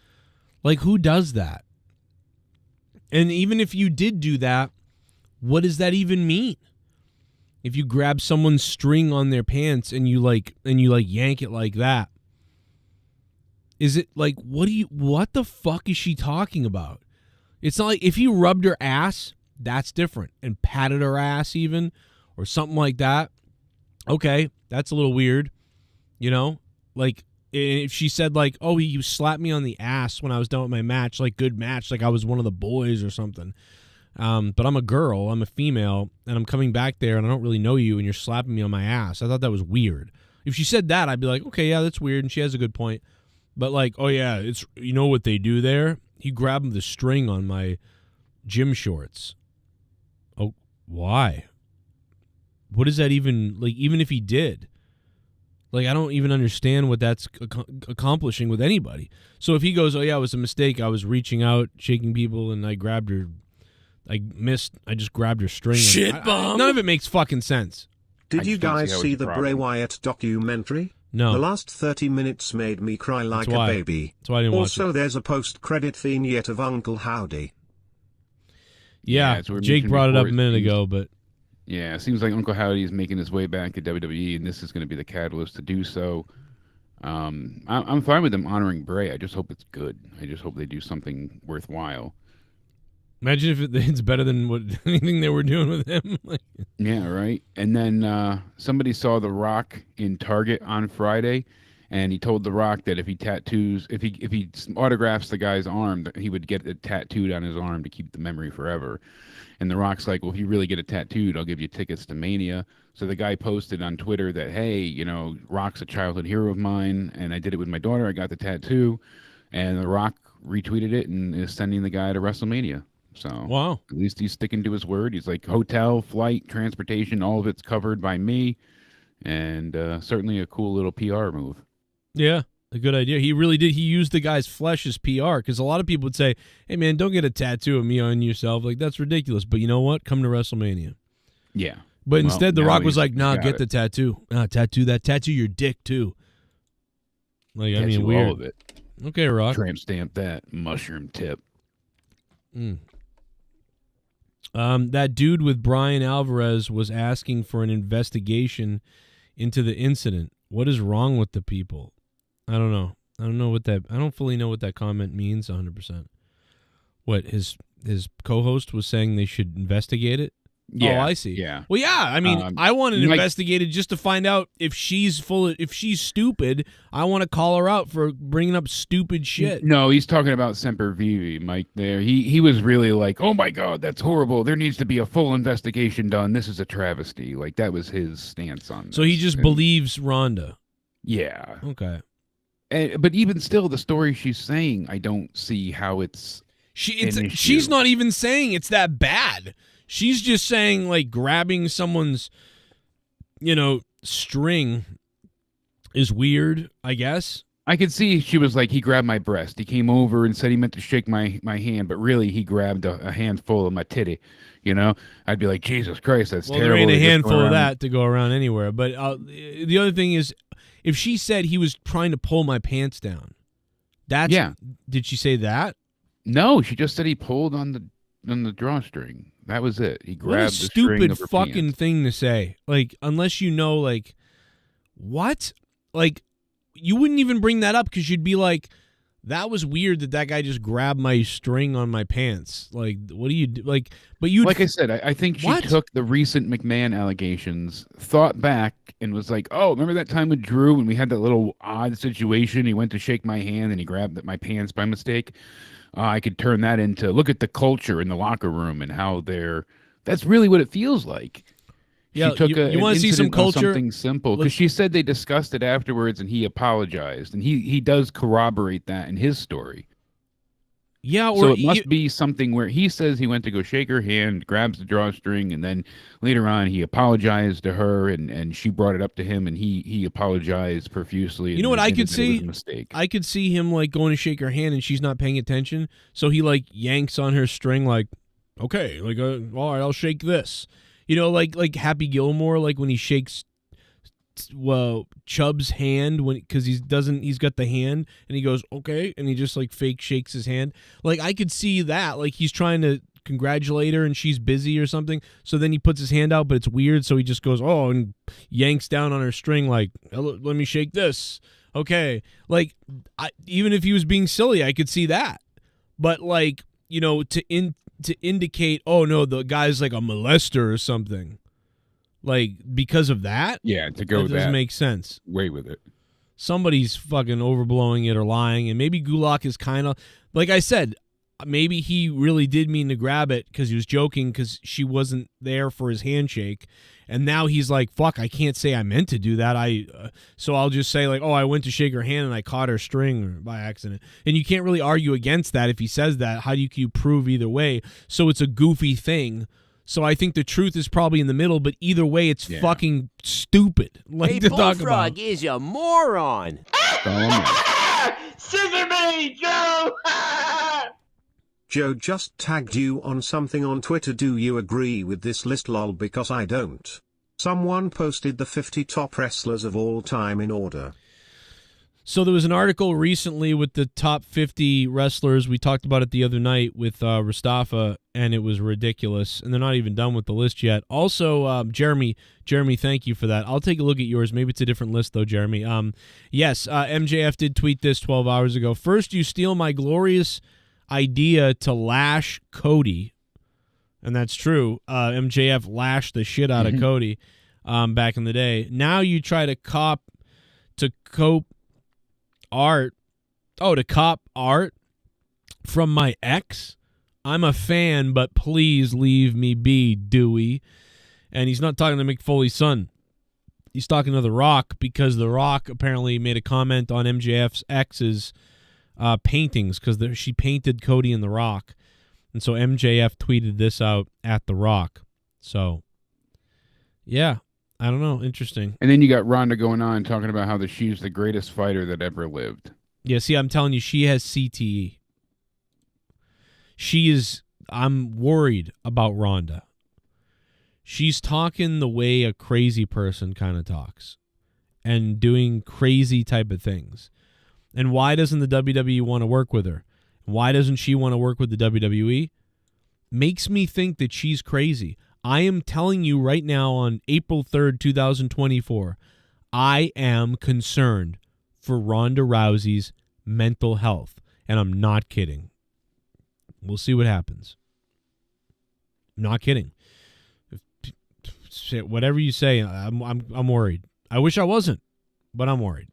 like, who does that? And even if you did do that, what does that even mean? If you grab someone's string on their pants and you yank it like that, is it like, what the fuck is she talking about? It's not like if he rubbed her ass, that's different, and patted her ass even, or something like that. Okay, that's a little weird, you know? Like, if she said, like, oh, you slapped me on the ass when I was done with my match, like, good match, like I was one of the boys or something. But I'm a girl, I'm a female, and I'm coming back there, and I don't really know you, and you're slapping me on my ass. I thought that was weird. If she said that, I'd be like, okay, yeah, that's weird, and she has a good point. But like, oh yeah, it's, you know what they do there? He grabbed the string on my gym shorts. Oh, why? What does that even, like, even if he did? Like, I don't even understand what that's accomplishing with anybody. So if he goes, oh, yeah, it was a mistake. I was reaching out, shaking people, and I grabbed her. I just grabbed her string. Shit bomb. None of it makes fucking sense. Did you guys see the Bray Wyatt documentary? No. The last 30 minutes made me cry like That's why. a baby. That's why I didn't watch Also, it. there's a post-credit vignette of Uncle Howdy. Yeah, it's where Jake Mission brought it up a Report minute seems- ago, but Yeah, it seems like Uncle Howdy is making his way back to WWE, and this is going to be the catalyst to do so. I'm fine with them honoring Bray. I just hope it's good. I just hope they do something worthwhile. imagine if it's better than what anything they were doing with him. Like, Yeah, right. And then somebody saw The Rock in Target on Friday, and he told The Rock that if he autographs the guy's arm, that he would get it tattooed on his arm to keep the memory forever. And The Rock's like, well, if you really get it tattooed, I'll give you tickets to Mania. So the guy posted on Twitter that, hey, Rock's a childhood hero of mine, and I did it with my daughter. I got the tattoo. And The Rock retweeted it and is sending the guy to WrestleMania. So wow. At least he's sticking to his word. He's like, hotel, flight, transportation, all of it's covered by me. And certainly a cool little PR move. Yeah, a good idea. He really did. He used the guy's flesh as PR, because a lot of people would say, hey, man, don't get a tattoo of me on yourself. Like, that's ridiculous. But you know what? Come to WrestleMania. Yeah. But Well, instead, The now Rock was he's like, nah, got get it. the tattoo. Tattoo your dick, too. Like, I mean, Tattoo weird. all of it. Okay, Rock. Tramp stamp that mushroom tip. That dude with Brian Alvarez was asking for an investigation into the incident. What is wrong with the people? I don't know. I don't fully know what that comment means 100%. What, his co-host was saying they should investigate it? Yeah, Oh, I see. yeah. Well, yeah. I mean, I want it Mike- investigated just to find out if she's stupid. I want to call her out for bringing up stupid shit. No, he's talking about Semper Vivi, Mike. There, he was really like, "Oh my God, that's horrible. There needs to be a full investigation done. This is a travesty." Like that was his stance on. So he this. just And- believes Rhonda. Yeah. Okay. But even still, the story she's saying, I don't see how it's. She's not even saying it's that bad. She's just saying, like, grabbing someone's, string is weird, I guess. I could see she was like, he grabbed my breast. He came over and said he meant to shake my hand, but really he grabbed a handful of my titty. I'd be like, Jesus Christ, that's Well, terrible. there ain't a to just go handful of around- that to go around anywhere. But the other thing is, if she said he was trying to pull my pants down, did she say that? No, she just said he pulled on the drawstring. That was it. He grabbed What a the string stupid of her fucking pants. thing to say. Like, unless like, what? Like, you wouldn't even bring that up because you'd be like, that was weird that guy just grabbed my string on my pants. Like, what do you do? Like, but you Like I said, I think she took the recent McMahon allegations, thought back, and was like, "Oh, remember that time with Drew when we had that little odd situation? He went to shake my hand and he grabbed my pants by mistake. I could turn that into look at the culture in the locker room and how that's really what it feels like." Yeah, she took you want to see some culture? something simple, because she said they discussed it afterwards and he apologized, and he does corroborate that in his story. Yeah, So it must be something where he says he went to go shake her hand, grabs the drawstring, and then later on he apologized to her, and she brought it up to him, and he apologized profusely. You know what I could admitted it was see? a mistake. I could see him like going to shake her hand and she's not paying attention, so he like yanks on her string, like, okay, like, all right, I'll shake this. Like Happy Gilmore, like when he shakes Chubb's hand because he's got the hand and he goes, okay, and he just like fake shakes his hand. Like, I could see that, like he's trying to congratulate her and she's busy or something, so then he puts his hand out, but it's weird, so he just goes, oh, and yanks down on her string, like, let me shake this. Okay, like, even if he was being silly, I could see that. But like, to indicate, oh no, the guy's like a molester or something, like, because of that, yeah, to go that doesn't make sense. Way with it. Somebody's fucking overblowing it or lying, and maybe Gulak is kind of, like I said, maybe he really did mean to grab it because he was joking because she wasn't there for his handshake, and now he's like, fuck, I can't say I meant to do that. So I'll just say like, oh, I went to shake her hand and I caught her string by accident. And you can't really argue against that if he says that. How do you prove either way? So it's a goofy thing. So I think the truth is probably in the middle, but either way, it's fucking stupid. Hey, to talk Bullfrog about. is a moron. Scissor me, Joe! Joe just tagged you on something on Twitter. Do you agree with this list, lol? Because I don't. Someone posted the 50 top wrestlers of all time in order. So there was an article recently with the top 50 wrestlers. We talked about it the other night with Mustafa, and it was ridiculous. And they're not even done with the list yet. Also, Jeremy, thank you for that. I'll take a look at yours. Maybe it's a different list, though, Jeremy. Yes, MJF did tweet this 12 hours ago. First, you steal my glorious idea to lash Cody. And that's true. MJF lashed the shit out of Cody back in the day. Now you try to cop art from my ex. I'm a fan, but please leave me be, Dewey. And he's not talking to Mick Foley's son. He's talking to The Rock, because The Rock apparently made a comment on MJF's ex's paintings, because she painted Cody and The Rock. And so MJF tweeted this out at The Rock. So, yeah. I don't know. Interesting. And then you got Ronda going on talking about how she's the greatest fighter that ever lived. Yeah, see, I'm telling you, she has CTE. I'm worried about Ronda. She's talking the way a crazy person kind of talks and doing crazy type of things. And why doesn't the WWE want to work with her? Why doesn't she want to work with the WWE? Makes me think that she's crazy. I am telling you right now on April 3rd, 2024, I am concerned for Ronda Rousey's mental health, and I'm not kidding. We'll see what happens. Not kidding. Whatever you say, I'm worried. I wish I wasn't, but I'm worried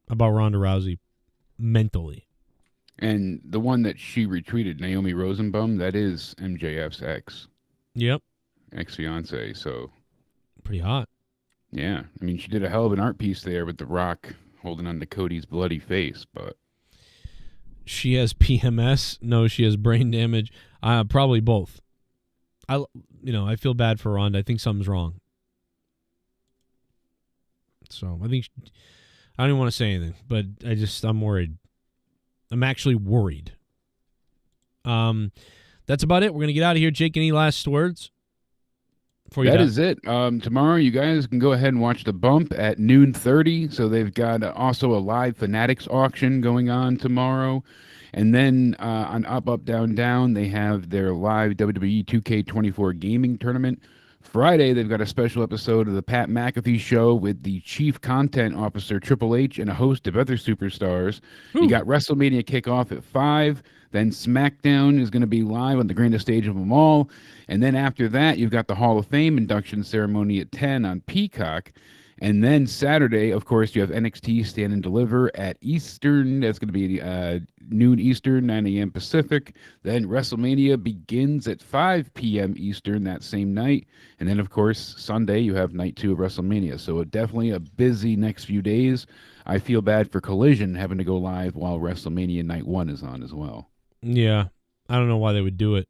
about Ronda Rousey mentally. And the one that she retweeted, Naomi Rosenbaum, that is MJF's ex. Yep. Ex-fiance, so. Pretty hot. Yeah. I mean, she did a hell of an art piece there with The Rock holding on to Cody's bloody face, but. She has PMS? No, she has brain damage. Probably both. I feel bad for Ronda. I think something's wrong. So, I don't even want to say anything, but I'm worried. I'm actually worried. That's about it. We're going to get out of here. Jake, any last words? That is it. Tomorrow, you guys can go ahead and watch the Bump at 12:30. So they've got also a live Fanatics auction going on tomorrow. And then on Up, Up, Down, Down, they have their live WWE 2K24 gaming tournament. Friday, they've got a special episode of the Pat McAfee Show with the Chief Content Officer, Triple H, and a host of other superstars. You got WrestleMania kickoff at 5. Then SmackDown is going to be live on the grandest stage of them all. And then after that, you've got the Hall of Fame induction ceremony at 10 on Peacock. And then Saturday, of course, you have NXT Stand and Deliver at Eastern. That's going to be noon Eastern, 9 a.m. Pacific. Then WrestleMania begins at 5 p.m. Eastern that same night. And then, of course, Sunday, you have night 2 of WrestleMania. So definitely a busy next few days. I feel bad for Collision having to go live while WrestleMania night 1 is on as well. Yeah, I don't know why they would do it.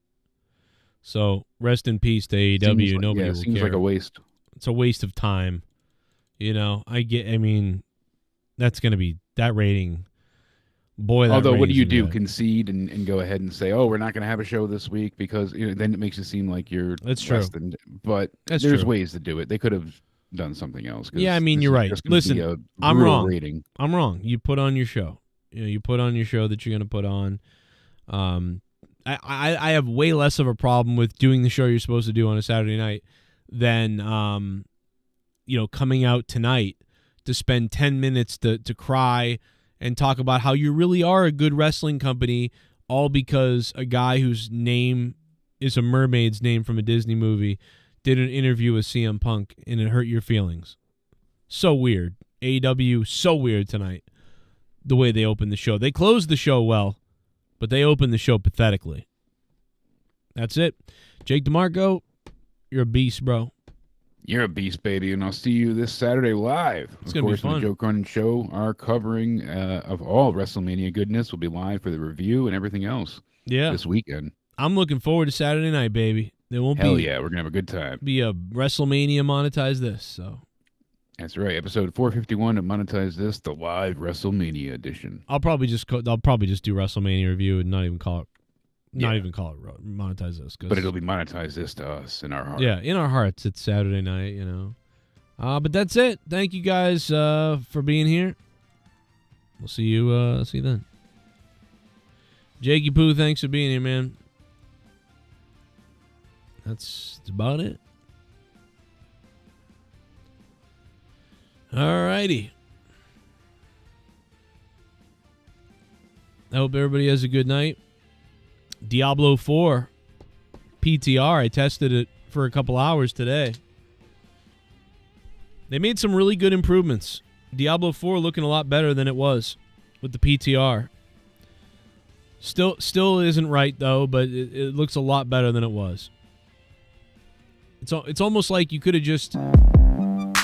So rest in peace to AEW. Nobody will seems care. Like a waste. It's a waste of time. That's going to be that rating. Boy, that Although, what do you rating's do? bad. Concede and go ahead and say, "Oh, we're not going to have a show this week," because then it makes it seem like you're. That's true. But there's ways to do it. They could have done something else. Yeah, I mean, you're right. Listen, I'm wrong. Rating. I'm wrong. You put on your show. You put on your show that you're going to put on. I have way less of a problem with doing the show you're supposed to do on a Saturday night than coming out tonight to spend 10 minutes to cry and talk about how you really are a good wrestling company, all because a guy whose name is a mermaid's name from a Disney movie did an interview with CM Punk and it hurt your feelings. So weird. AEW, so weird tonight. The way they opened the show. They closed the show well, but they opened the show pathetically. That's it. Jake DeMarco, you're a beast, bro. You're a beast, baby, and I'll see you this Saturday live. It's going to be fun. The Joe Cronin Show, our covering of all WrestleMania goodness will be live for the review and everything else this weekend. I'm looking forward to Saturday night, baby. There won't Hell yeah, we're gonna have a good time. be a WrestleMania monetize this. So That's right. Episode 451 to monetize this, the live WrestleMania edition. I'll probably just do WrestleMania review and not even call it monetize this. But it'll be monetize this to us in our heart. Yeah, in our hearts. It's Saturday night, But that's it. Thank you guys for being here. We'll see you then. Jakey Poo, thanks for being here, man. That's about it. All righty. I hope everybody has a good night. Diablo 4 PTR. I tested it for a couple hours today. They made some really good improvements. Diablo 4 looking a lot better than it was with the PTR. Still isn't right though, but it looks a lot better than it was. It's almost like you could have just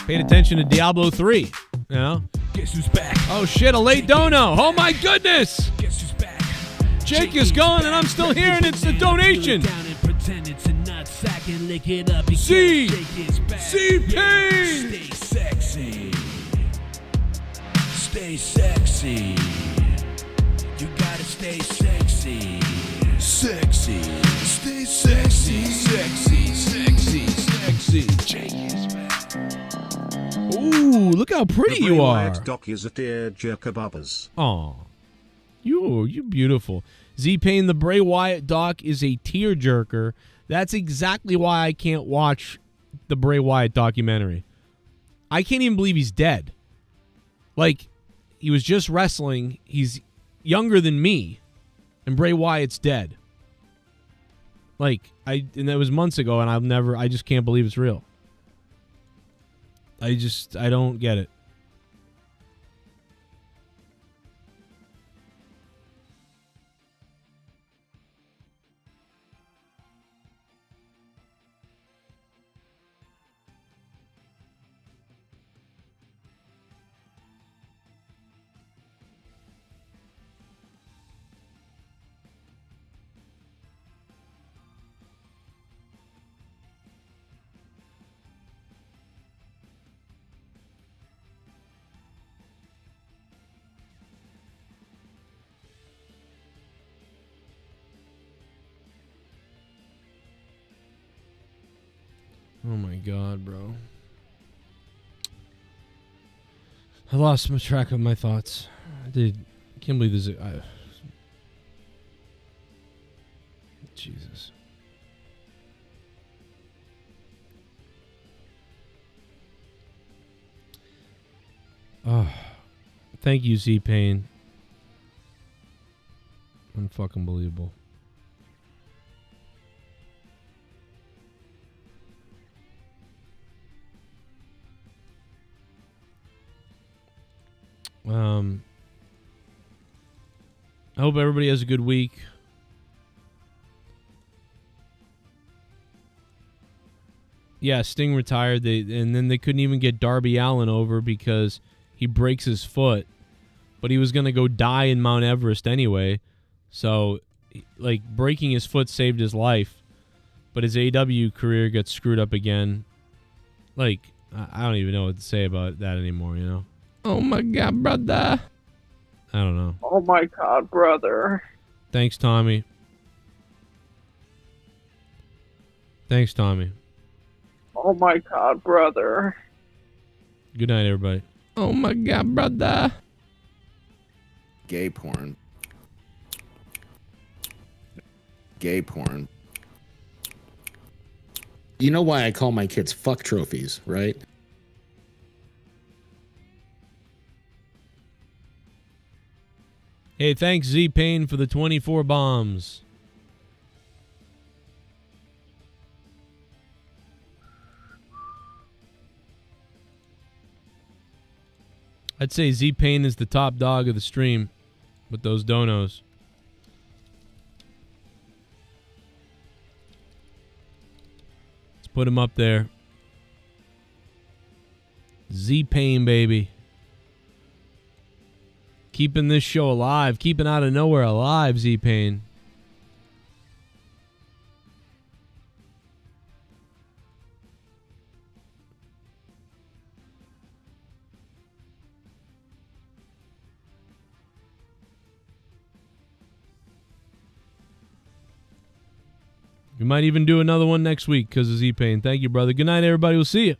paid attention to Diablo 3, Guess who's back? Oh shit, a late dono. Oh my goodness. Guess who's back? Jake is gone and I'm still here and it's the donation. C Pain. Stay sexy. Stay sexy. You gotta stay sexy. Sexy. Stay sexy. Sexy. Jake is back. Ooh, look how pretty you are. Doc is a tearjerker bubbers. Aw. You beautiful. Z-Pain, the Bray Wyatt doc is a tearjerker. That's exactly why I can't watch the Bray Wyatt documentary. I can't even believe he's dead. Like, he was just wrestling. He's younger than me. And Bray Wyatt's dead. And that was months ago, and I just can't believe it's real. I don't get it. Oh my God, bro. I lost my track of my thoughts. Dude, I can't believe this. Jesus. Oh, thank you, Z-Pain. Unfucking believable. I hope everybody has a good week. Yeah, Sting retired, and then they couldn't even get Darby Allin over because he breaks his foot. But he was going to go die in Mount Everest anyway. So, breaking his foot saved his life. But his AEW career gets screwed up again. I don't even know what to say about that anymore, Oh my God, brother. I don't know. Oh my God, brother. Thanks, Tommy. Oh my God, brother. Good night, everybody. Oh my God, brother. Gay porn. Gay porn. You know why I call my kids fuck trophies, right? Hey, thanks, Z-Pain, for the 24 bombs. I'd say Z-Pain is the top dog of the stream with those donos. Let's put him up there. Z-Pain, baby. Keeping this show alive. Keeping Out of Nowhere alive, Z-Pain. We might even do another one next week because of Z-Pain. Thank you, brother. Good night, everybody. We'll see you.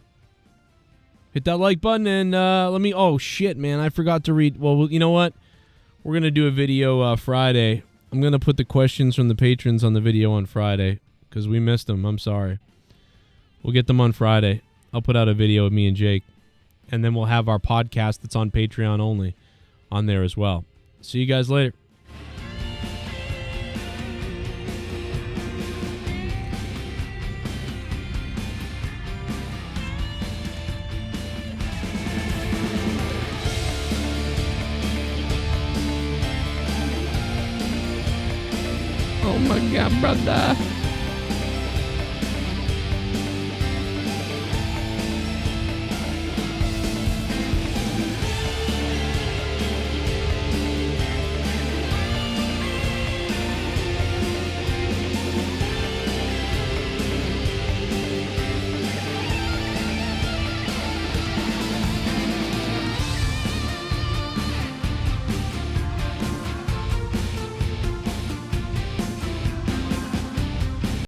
Hit that like button and let me... Oh, shit, man. I forgot to read... Well, you know what? We're going to do a video Friday. I'm going to put the questions from the patrons on the video on Friday because we missed them. I'm sorry. We'll get them on Friday. I'll put out a video of me and Jake. And then we'll have our podcast that's on Patreon only on there as well. See you guys later. Oh my God, brother.